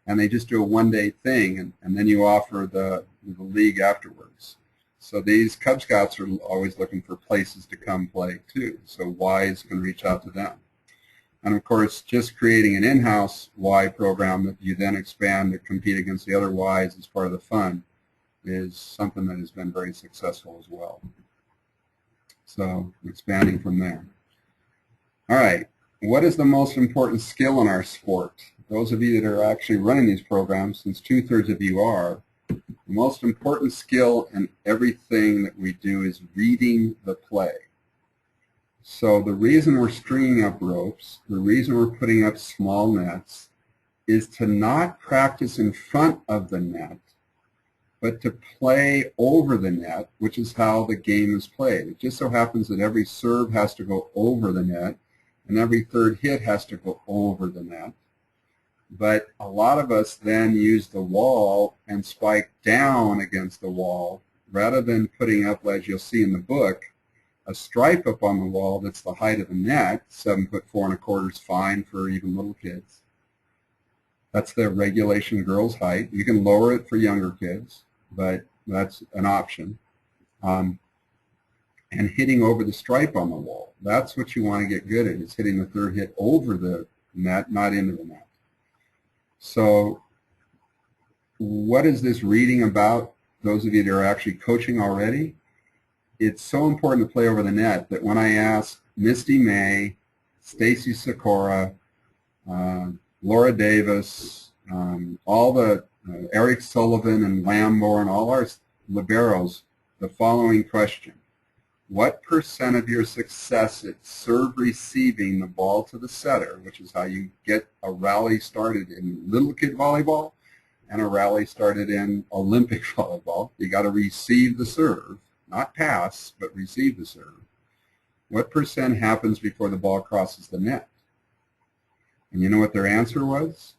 And they just do a one-day thing, and then you offer the league afterwards. So these Cub Scouts are always looking for places to come play, too. So Ys can reach out to them. And, of course, just creating an in-house Y program that you then expand to compete against the other Ys as part of the fun is something that has been very successful as well. So expanding from there. All right. What is the most important skill in our sport? Those of you that are actually running these programs, since 2/3 of you are, the most important skill in everything that we do is reading the play. So the reason we're stringing up ropes, the reason we're putting up small nets, is to not practice in front of the net, but to play over the net, which is how the game is played. It just so happens that every serve has to go over the net, and every third hit has to go over the net. But a lot of us then use the wall and spike down against the wall, rather than putting up, as you'll see in the book, a stripe up on the wall that's the height of the net. 7'4"1/4" is fine for even little kids. That's the regulation girls' height. You can lower it for younger kids, but that's an option. And hitting over the stripe on the wall. That's what you want to get good at, is hitting the third hit over the net, not into the net. So what is this reading about? Those of you that are actually coaching already, it's so important to play over the net that when I ask Misty May, Stacy Sikora, Laura Davis, all the Eric Sullivan and Lamborn, all our liberos, the following question: what % of your success at serve receiving the ball to the setter, which is how you get a rally started in little kid volleyball and a rally started in Olympic volleyball? You got to receive the serve, not pass, but receive the serve. What % happens before the ball crosses the net? And you know what their answer was?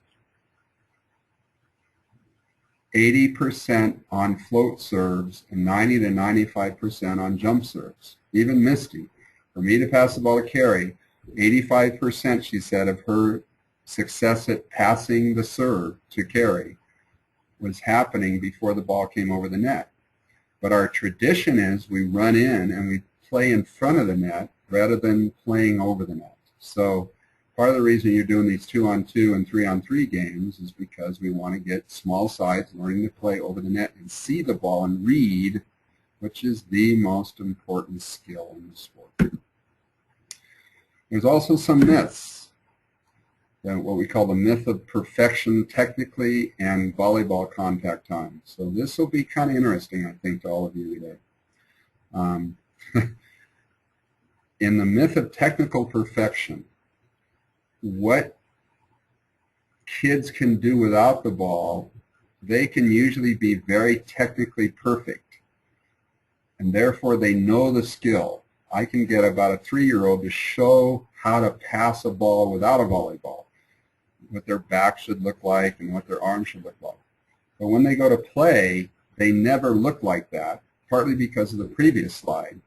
80% on float serves and 90 to 95% on jump serves. Even Misty, for me to pass the ball to Carrie, 85%, she said, of her success at passing the serve to Carrie was happening before the ball came over the net. But our tradition is we run in and we play in front of the net rather than playing over the net. So part of the reason you're doing these 2-on-2 and 3-on-3 games is because we want to get small sides learning to play over the net and see the ball and read, which is the most important skill in the sport. There's also some myths, what we call the myth of perfection technically and volleyball contact time. So this will be kind of interesting, I think, to all of you today. In the myth of technical perfection, what kids can do without the ball, they can usually be very technically perfect, and therefore they know the skill. I can get about a 3-year-old to show how to pass a ball without a volleyball, what their back should look like and what their arm should look like. But when they go to play, they never look like that, partly because of the previous slide.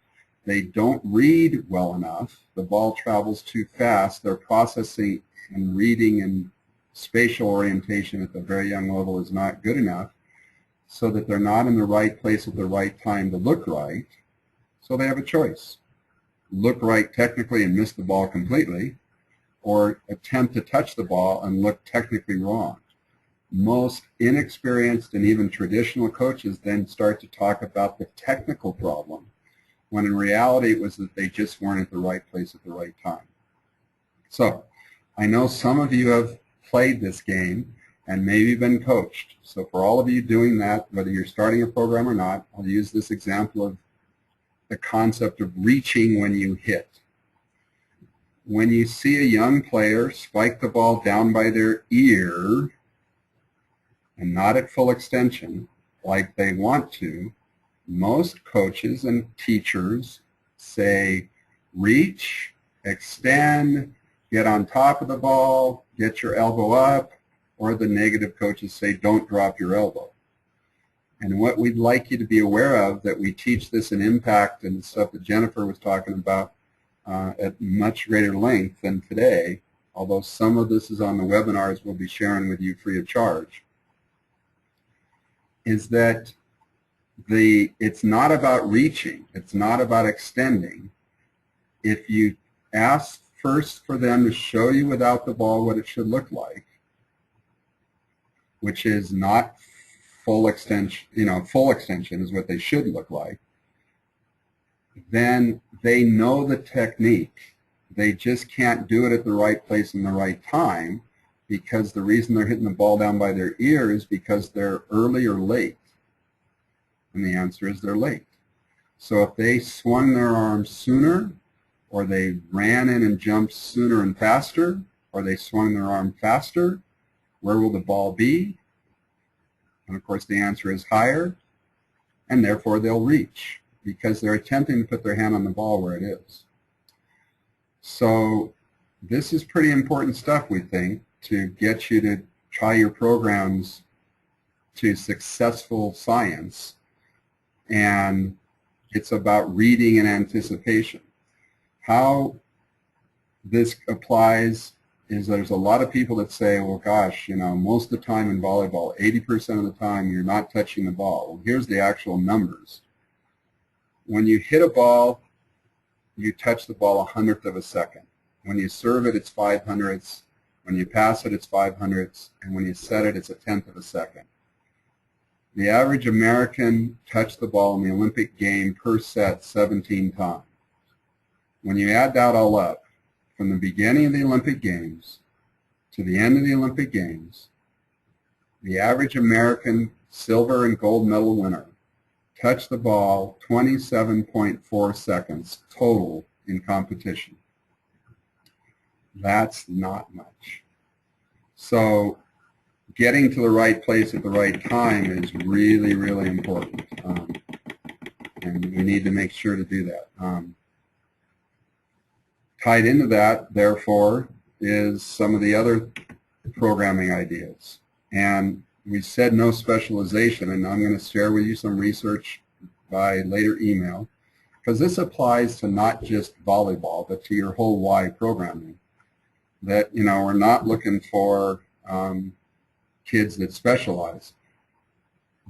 They don't read well enough. The ball travels too fast. Their processing and reading and spatial orientation at the very young level is not good enough, so that they're not in the right place at the right time to look right. So they have a choice. Look right technically and miss the ball completely, or attempt to touch the ball and look technically wrong. Most inexperienced and even traditional coaches then start to talk about the technical problem, when in reality it was that they just weren't at the right place at the right time. So I know some of you have played this game and maybe been coached. So for all of you doing that, whether you're starting a program or not, I'll use this example of the concept of reaching when you hit. When you see a young player spike the ball down by their ear and not at full extension like they want to, most coaches and teachers say reach, extend, get on top of the ball, get your elbow up, or the negative coaches say don't drop your elbow. And what we'd like you to be aware of, that we teach this in Impact and stuff that Jennifer was talking about at much greater length than today, although some of this is on the webinars we'll be sharing with you free of charge, is that it's not about reaching, it's not about extending. If you ask first for them to show you without the ball what it should look like, which is not full extension, full extension is what they should look like, then they know the technique. They just can't do it at the right place in the right time, because the reason they're hitting the ball down by their ear is because they're early or late. And the answer is they're late. So if they swung their arms sooner, or they ran in and jumped sooner and faster, or they swung their arm faster, where will the ball be? And of course the answer is higher, and therefore they'll reach, because they're attempting to put their hand on the ball where it is. So this is pretty important stuff, we think, to get you to try your programs to successful science. And it's about reading and anticipation. How this applies is there's a lot of people that say, well, gosh, most of the time in volleyball, 80% of the time you're not touching the ball. Well, here's the actual numbers. When you hit a ball, you touch the ball 1/100th of a second. When you serve it, it's 5/100ths. When you pass it, it's 5/100ths. And when you set it, it's 1/10 of a second. The average American touched the ball in the Olympic game per set 17 times. When you add that all up, from the beginning of the Olympic Games to the end of the Olympic Games, the average American silver and gold medal winner touched the ball 27.4 seconds total in competition. That's not much. So getting to the right place at the right time is really, really important. And we need to make sure to do that. Tied into that, therefore, is some of the other programming ideas. And we said no specialization, and I'm going to share with you some research by later email, because this applies to not just volleyball, but to your whole Y programming. That, we're not looking for kids that specialize.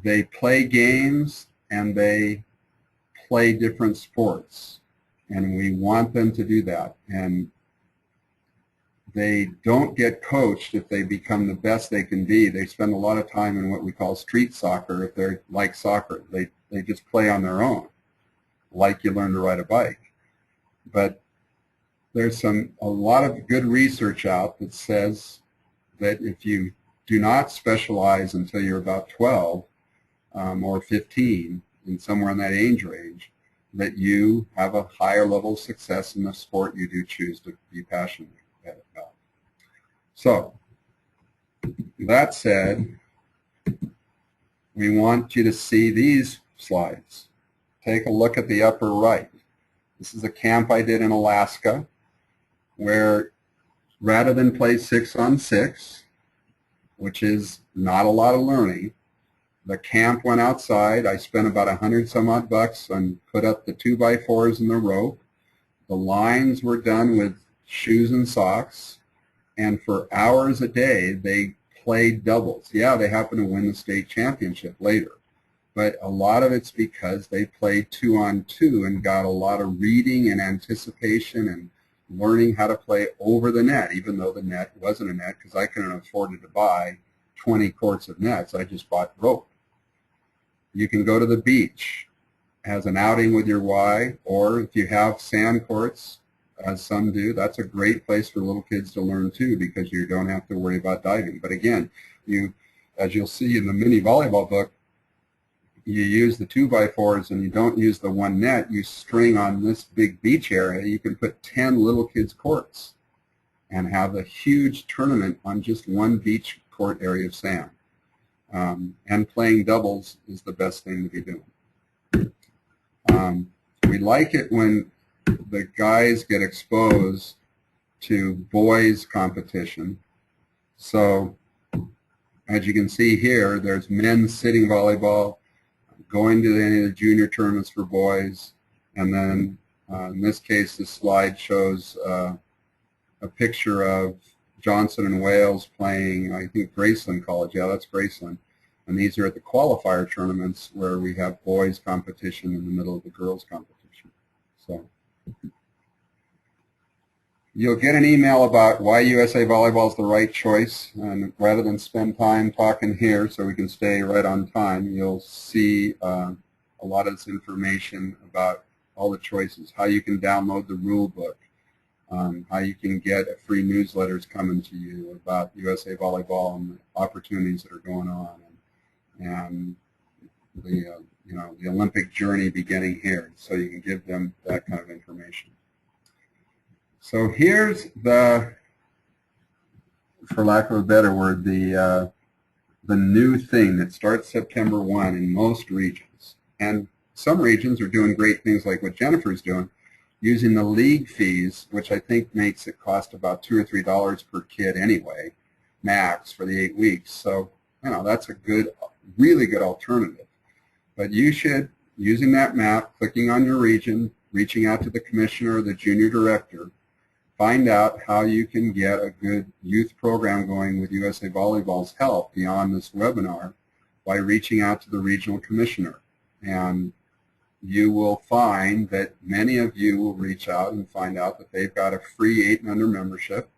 They play games and they play different sports, and we want them to do that. And they don't get coached if they become the best they can be. They spend a lot of time in what we call street soccer if they're like soccer. They just play on their own, like you learn to ride a bike. But there's a lot of good research out that says that if you do not specialize until you're about 12 or 15, and somewhere in that age range, that you have a higher level of success in the sport you do choose to be passionate about. So, that said, we want you to see these slides. Take a look at the upper right. This is a camp I did in Alaska, where rather than play 6-on-6, which is not a lot of learning, the camp went outside. I spent about $100 some odd and put up the 2x4s and the rope. The lines were done with shoes and socks, and for hours a day they played doubles. Yeah, they happened to win the state championship later, but a lot of it's because they played 2-on-2 and got a lot of reading and anticipation and learning how to play over the net, even though the net wasn't a net, because I couldn't afford to buy 20 courts of nets. I just bought rope. You can go to the beach as an outing with your Y, or if you have sand courts, as some do, that's a great place for little kids to learn too, because you don't have to worry about diving. But again, as you'll see in the mini volleyball book, you use the 2x4s and you don't use the one net. You string on this big beach area. You can put 10 little kids courts and have a huge tournament on just one beach court area of sand. And playing doubles is the best thing to be doing. We like it when the guys get exposed to boys competition. So as you can see here, there's men's sitting volleyball, going to any of the junior tournaments for boys, and then in this case the slide shows a picture of Johnson and Wales playing, I think, Graceland College. Yeah, that's Graceland. And these are at the qualifier tournaments where we have boys competition in the middle of the girls competition. So you'll get an email about why USA Volleyball is the right choice, and rather than spend time talking here so we can stay right on time, you'll see a lot of this information about all the choices, how you can download the rule book, how you can get a free newsletters coming to you about USA Volleyball and the opportunities that are going on, and the the Olympic journey beginning here, so you can give them that kind of information. So here's the, for lack of a better word, the new thing that starts September 1 in most regions. And some regions are doing great things like what Jennifer's doing, using the league fees, which I think makes it cost about $2 or $3 per kid anyway, max for the 8 weeks. So, that's a good, really good alternative. But you should, using that map, clicking on your region, reaching out to the commissioner or the junior director, find out how you can get a good youth program going with USA Volleyball's help beyond this webinar by reaching out to the regional commissioner. And you will find that many of you will reach out and find out that they've got a free 8 and under membership.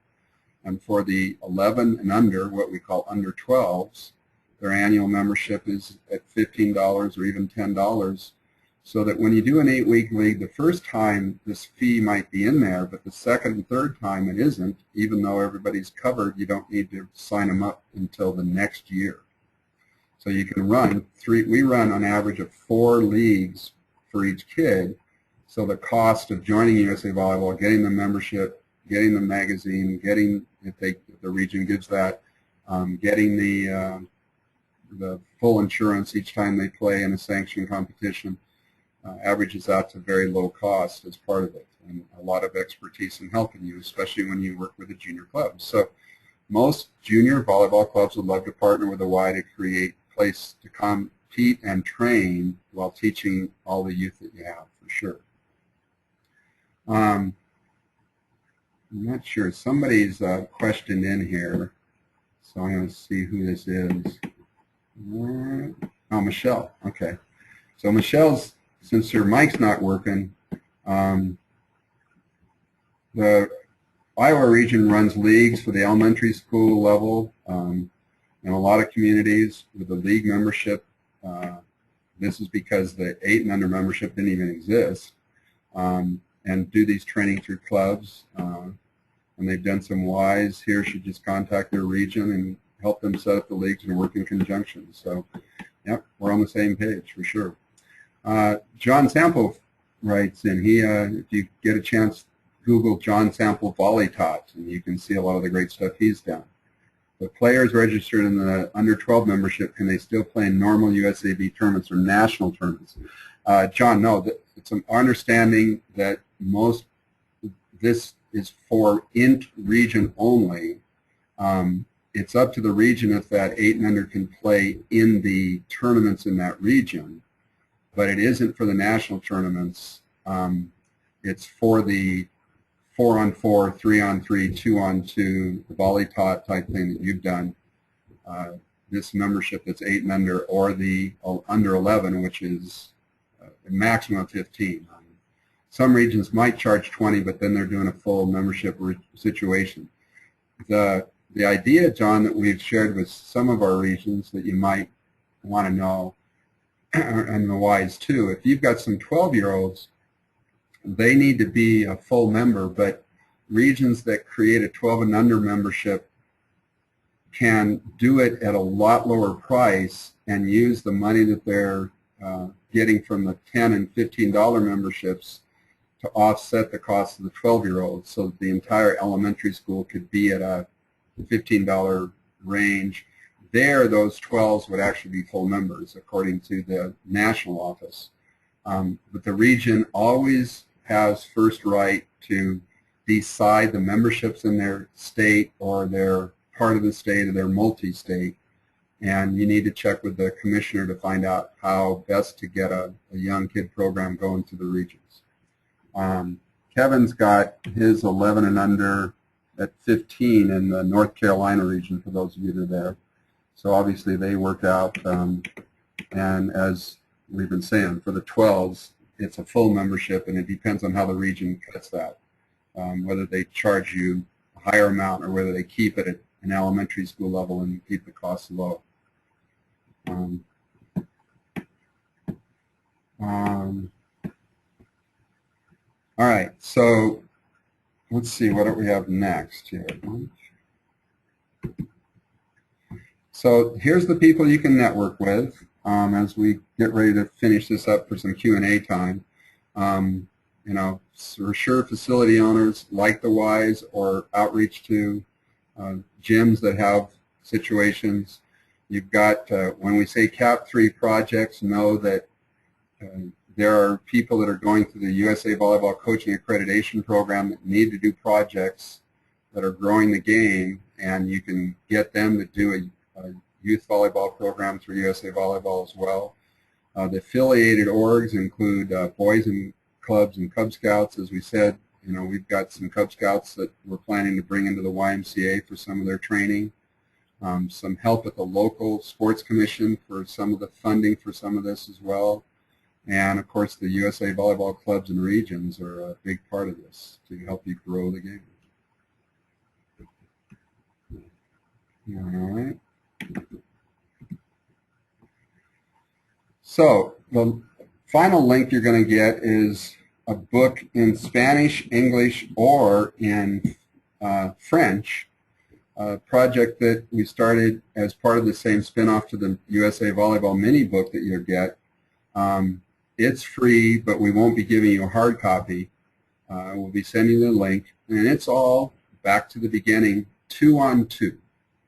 And for the 11 and under, what we call under 12s, their annual membership is at $15 or even $10. So that when you do an 8-week league, the first time this fee might be in there, but the second and third time it isn't. Even though everybody's covered, you don't need to sign them up until the next year. So you can run we run on average of 4 leagues for each kid. So the cost of joining USA Volleyball, getting the membership, getting the magazine, getting, if the region gives that, getting the full insurance each time they play in a sanctioned competition, averages out to very low cost as part of it, and a lot of expertise in helping you, especially when you work with a junior club. So most junior volleyball clubs would love to partner with a Y to create a place to compete and train while teaching all the youth that you have, for sure. I'm not sure. Somebody's questioned in here, so I'm going to see who this is. Oh, Michelle. Okay. So Michelle's, since her mic's not working, the Iowa region runs leagues for the elementary school level in a lot of communities with the league membership. This is because the 8 and under membership didn't even exist, and do these training through clubs. And they've done some Ys here. Should just contact their region and help them set up the leagues and work in conjunction. So, yep, we're on the same page for sure. John Sample writes in, if you get a chance, Google John Sample Volley Tots, and you can see a lot of the great stuff he's done. The players registered in the under 12 membership, can they still play in normal USAV tournaments or national tournaments? John, no, it's our understanding that this is for int region only. it's up to the region if that 8 and under can play in the tournaments in that region, but it isn't for the national tournaments. It's for the 4-on-4, 3-on-3, 2-on-2 volley type thing that you've done. This membership that's 8 and under, or the under 11, which is a maximum of 15. Some regions might charge 20, but then they're doing a full membership situation. The idea, John, that we've shared with some of our regions that you might want to know, and the whys too, if you've got some 12-year-olds, they need to be a full member, but regions that create a 12 and under membership can do it at a lot lower price and use the money that they're getting from the $10 and $15 memberships to offset the cost of the 12-year-olds, so that the entire elementary school could be at a $15 range. There, those 12s would actually be full members, according to the national office. But the region always has first right to decide the memberships in their state or their part of the state or their multi-state, and you need to check with the commissioner to find out how best to get a young kid program going to the regions. Kevin's got his 11 and under at 15 in the North Carolina region, for those of you that are there. So obviously they work out, and as we've been saying, for the 12s, it's a full membership, and it depends on how the region cuts that, whether they charge you a higher amount or whether they keep it at an elementary school level and keep the costs low. All right, so let's see, what do we have next here? So here's the people you can network with as we get ready to finish this up for some Q&A time. You know, for sure, facility owners like the Ys, or outreach to gyms that have situations. You've got, when we say CAP 3 projects, know that there are people that are going through the USA Volleyball Coaching Accreditation Program that need to do projects that are growing the game, and you can get them to do a youth volleyball program through USA Volleyball as well. The affiliated orgs include boys and clubs and Cub Scouts. As we said, you know, we've got some Cub Scouts that we're planning to bring into the YMCA for some of their training. Some help at the local sports commission for some of the funding for some of this as well. And of course, the USA Volleyball clubs and regions are a big part of this to help you grow the game. All right. So the final link you're going to get is a book in Spanish, English, or in French, a project that we started as part of the same spin-off to the USA Volleyball mini book that you'll get. It's free, but we won't be giving you a hard copy. We'll be sending you the link, and it's all back to the beginning, 2-on-2.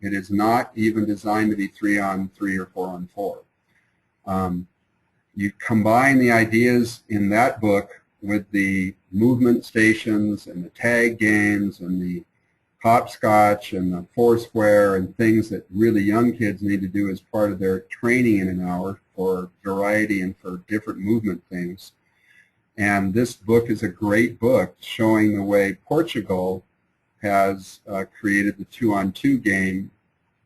It is not even designed to be 3-on-3 or 4-on-4. You combine the ideas in that book with the movement stations and the tag games and the hopscotch and the foursquare and things that really young kids need to do as part of their training in an hour for variety and for different movement things. And this book is a great book showing the way Portugal has created the 2-on-2 game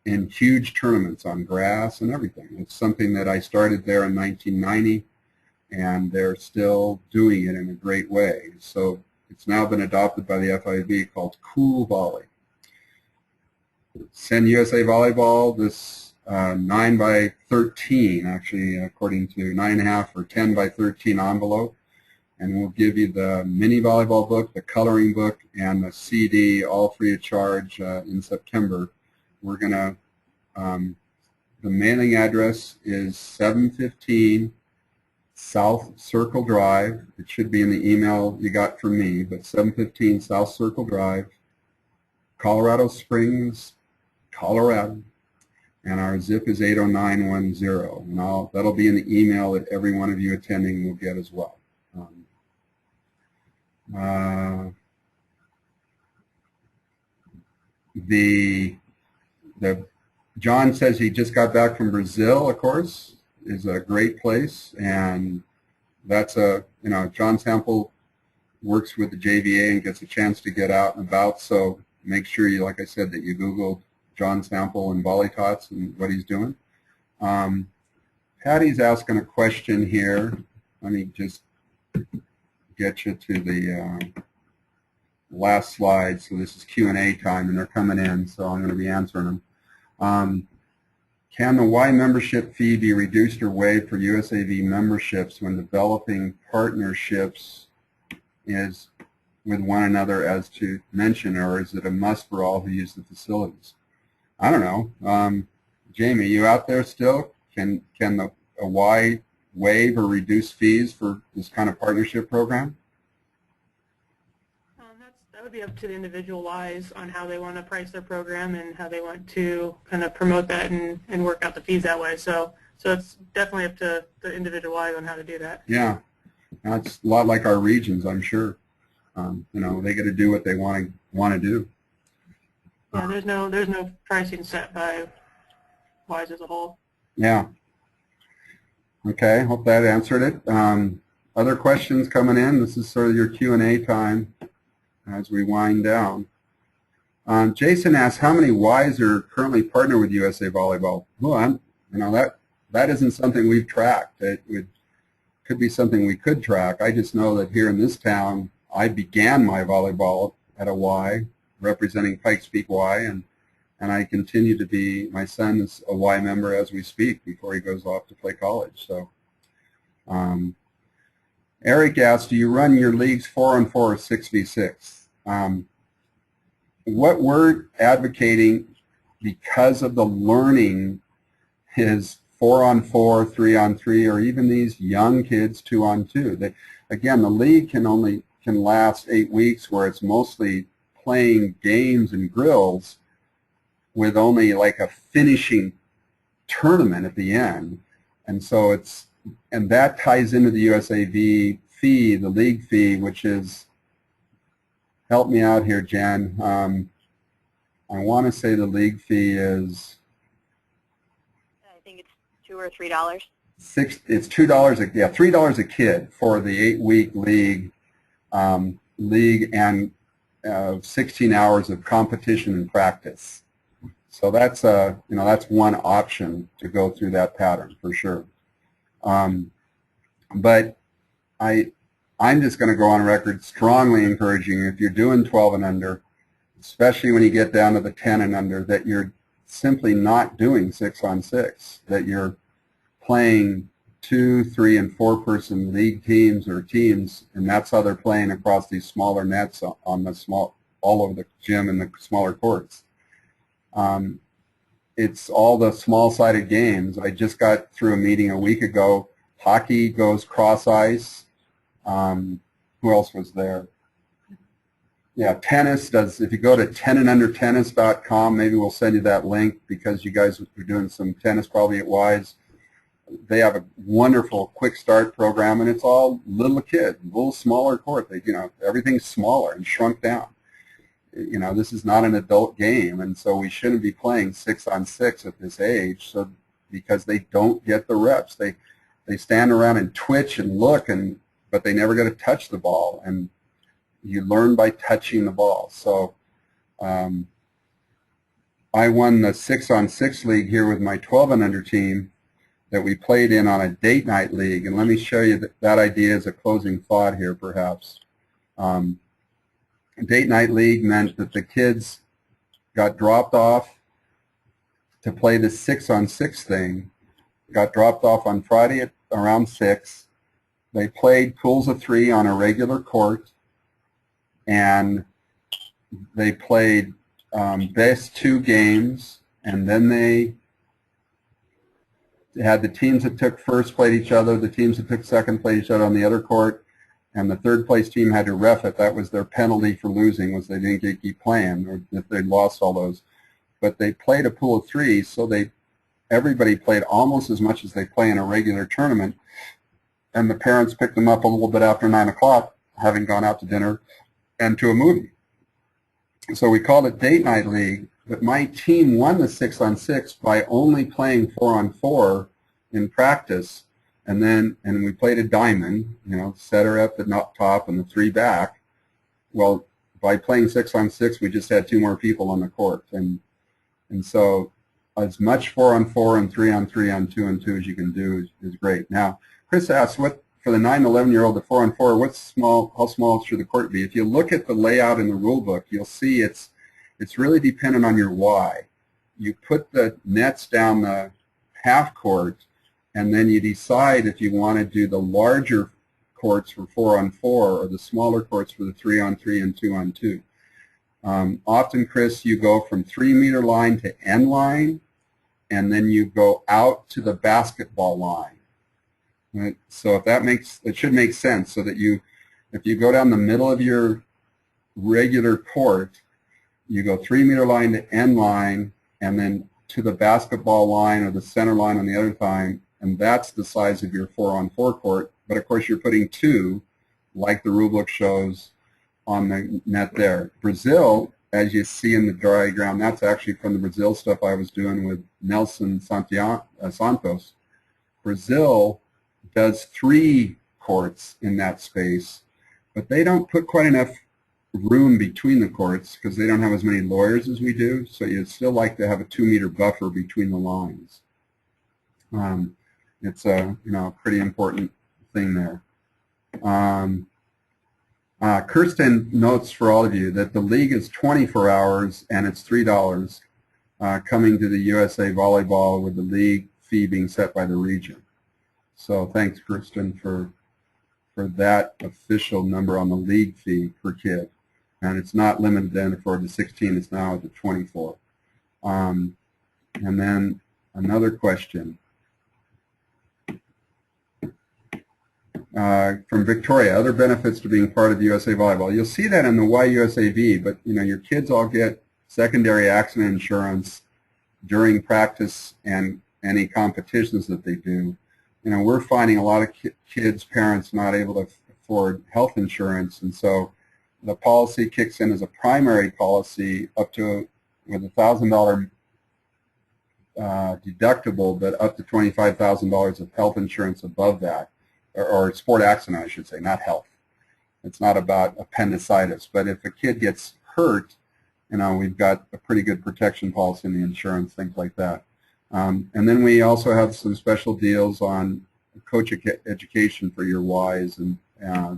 in huge tournaments on grass and everything. It's something that I started there in 1990, and they're still doing it in a great way. So it's now been adopted by the FIV, called Cool Volley. Send USA Volleyball this 9x13, actually, according to 9.5 or 10x13 envelope, and we'll give you the mini volleyball book, the coloring book, and the CD, all free of charge in September. We're going to, the mailing address is 715 South Circle Drive. It should be in the email you got from me, but 715 South Circle Drive, Colorado Springs, Colorado, and our zip is 80910. And that'll be in the email that every one of you attending will get as well. John says he just got back from Brazil, of course, is a great place, and that's John Sample works with the JVA and gets a chance to get out and about, so make sure you, like I said, that you Google John Sample and Volley Tots and what he's doing. Patty's asking a question here. Let me just get you to the last slide. So this is Q&A time, and they're coming in, so I'm going to be answering them. Can the Y membership fee be reduced or waived for USAV memberships when developing partnerships is with one another as to mention, or is it a must for all who use the facilities? I don't know. Jamie, you out there still? Can a Y waive or reduce fees for this kind of partnership program? That would be up to the individual Ys on how they want to price their program and how they want to kind of promote that and work out the fees that way. So it's definitely up to the individual Y on how to do that. Yeah, that's a lot like our regions, I'm sure. They got to do what they want to do. Yeah, there's no pricing set by Ys as a whole. Yeah. Okay, hope that answered it. Other questions coming in? This is sort of your Q&A time as we wind down. Jason asks, how many Ys are currently partnered with USA Volleyball? Well, that isn't something we've tracked. It could be something we could track. I just know that here in this town, I began my volleyball at a Y, representing Pikes Peak Y, and I continue to be, my son is a Y member as we speak before he goes off to play college. So, Eric asked, do you run your leagues 4-on-4 or 6v6? What we're advocating because of the learning is 4-on-4, 3-on-3, or even these young kids 2-on-2. Again, the league can last 8 weeks, where it's mostly playing games and grills with only like a finishing tournament at the end. And so that ties into the USAV fee, the league fee, which is, help me out here, Jen. I want to say the league fee is, I think it's $2 or $3. It's $2 $3 a kid for the 8-week league, and 16 hours of competition and practice. So that's that's one option to go through that pattern for sure. But I'm just going to go on record strongly encouraging, if you're doing 12 and under, especially when you get down to the 10 and under, that you're simply not doing 6-on-6, that you're playing 2, 3, and 4-person league teams or teams, and that's how they're playing across these smaller nets on the all over the gym and the smaller courts. It's all the small-sided games. I just got through a meeting a week ago. Hockey goes cross-ice. Who else was there? Yeah, tennis does. If you go to 10andundertennis.com, maybe we'll send you that link, because you guys are doing some tennis probably at Wise. They have a wonderful quick start program, and it's all little kids, little smaller court. Everything's smaller and shrunk down. This is not an adult game, and so we shouldn't be playing 6-on-6 at this age. So because they don't get the reps, they stand around and twitch and look, but they never get to touch the ball, and you learn by touching the ball. So I won the 6-on-6 league here with my 12 and under team that we played in on a date night league, and let me show you that idea as a closing thought here, perhaps. Date night league meant that the kids got dropped off to play the 6-on-6 thing, got dropped off on Friday at around 6. They played pools of 3 on a regular court, and they played best 2 games, and then they had the teams that took first played each other, the teams that took second played each other on the other court, and the third place team had to ref it. That was their penalty for losing, was they didn't get to keep playing, or if they lost all those. But they played a pool of 3, so everybody played almost as much as they play in a regular tournament, and the parents picked them up a little bit after 9 o'clock, having gone out to dinner and to a movie. So we called it Date Night League, but my team won the 6-on-6 by only playing 4-on-4 in practice, and we played a diamond, setter up the top and the 3 back. Well, by playing 6-on-6, we just had 2 more people on the court, and so as much 4-on-4 and 3-on-3 on 2-on-2 as you can do is great. Now, Chris asked, what for the 9 to 11-year-old, the 4-on-4, how small should the court be? If you look at the layout in the rule book, you'll see it's really dependent on your Y. You put the nets down the half court, and then you decide if you want to do the larger courts for 4-on-4 or the smaller courts for the 3-on-3 and 2-on-2. Often, Chris, you go from 3-meter line to end line, and then you go out to the basketball line. Right? So if it should make sense, so that if you go down the middle of your regular court, you go 3-meter line to end line, and then to the basketball line or the center line on the other time, and that's the size of your 4-on-4 court. But of course, you're putting 2, like the rule book shows, on the net there. Brazil, as you see in the diagram, that's actually from the Brazil stuff I was doing with Nelson Santos. Brazil does 3 courts in that space, but they don't put quite enough room between the courts because they don't have as many lawyers as we do, so you'd still like to have a 2-meter buffer between the lines. It's a pretty important thing there. Kirsten notes for all of you that the league is 24 hours and it's $3 coming to the USA Volleyball, with the league fee being set by the region. So thanks, Kirsten, for that official number on the league fee per kid. And it's not limited then for the 16, it's now at 24. And then another question. From Victoria, other benefits to being part of USA Volleyball. You'll see that in the YUSAV, but your kids all get secondary accident insurance during practice and any competitions that they do. We're finding a lot of kids' parents not able to afford health insurance, and so the policy kicks in as a primary policy up to with a $1,000 deductible, but up to $25,000 of health insurance above that. Or sport accident, I should say, not health. It's not about appendicitis. But if a kid gets hurt, we've got a pretty good protection policy in the insurance, things like that. And then we also have some special deals on coach education for your Ys and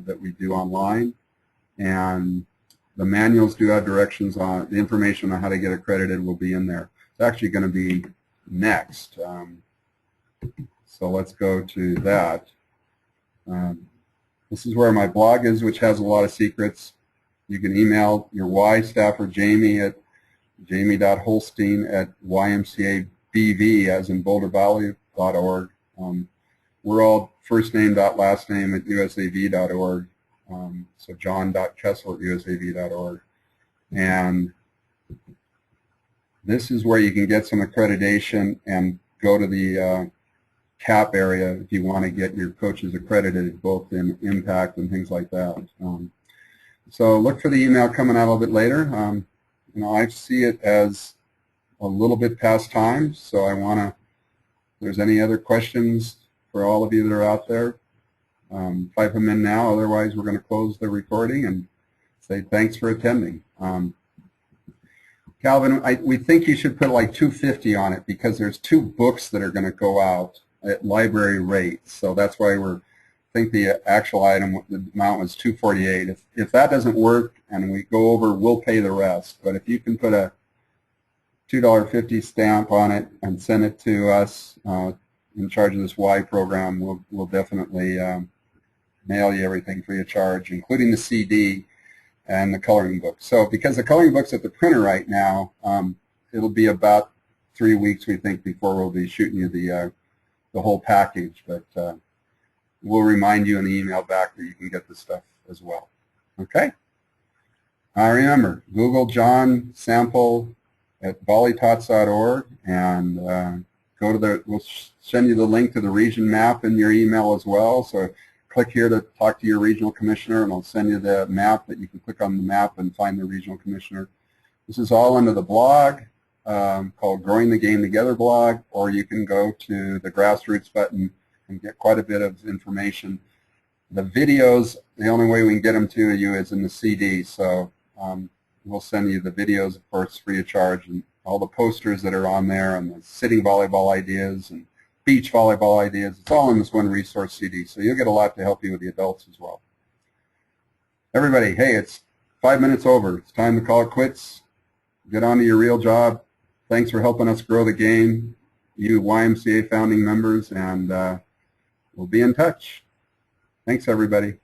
that we do online. And the manuals do have directions on the information on how to get accredited will be in there. It's actually going to be next. So let's go to that. This is where my blog is, which has a lot of secrets. You can email your Y staffer, Jamie, at jamie.holstein@YMCA-BV, as in bouldervalley.org. We're all first name dot last name at usav.org. So john.kessel@usav.org. And this is where you can get some accreditation and go to the CAP area if you want to get your coaches accredited, both in impact and things like that. So look for the email coming out a little bit later. I see it as a little bit past time, so I want to, if there's any other questions for all of you that are out there, type them in now. Otherwise, we're going to close the recording and say thanks for attending. Calvin, we think you should put like $250 on it because there's 2 books that are going to go out at library rates, so that's why I think the actual item, the amount was $248. If that doesn't work and we go over, we'll pay the rest. But if you can put a $2.50 stamp on it and send it to us in charge of this Y program, we'll definitely mail you everything free of charge, including the CD and the coloring book. So because the coloring book's at the printer right now, it'll be about 3 weeks, we think, before we'll be shooting you the whole package, but we'll remind you in the email back that you can get this stuff as well. Okay? Remember, Google John Sample at volleytots.org and go to we'll send you the link to the region map in your email as well. So click here to talk to your regional commissioner, and I'll send you the map that you can click on the map and find the regional commissioner. This is all under the blog, called Growing the Game Together blog, or you can go to the grassroots button and get quite a bit of information. The videos, the only way we can get them to you is in the CD, so we'll send you the videos, of course, free of charge, and all the posters that are on there, and the sitting volleyball ideas and beach volleyball ideas. It's all in this one resource CD, so you'll get a lot to help you with the adults as well. Everybody, hey, it's 5 minutes over. It's time to call it quits. Get on to your real job. Thanks for helping us grow the game, you YMCA founding members, and we'll be in touch. Thanks, everybody.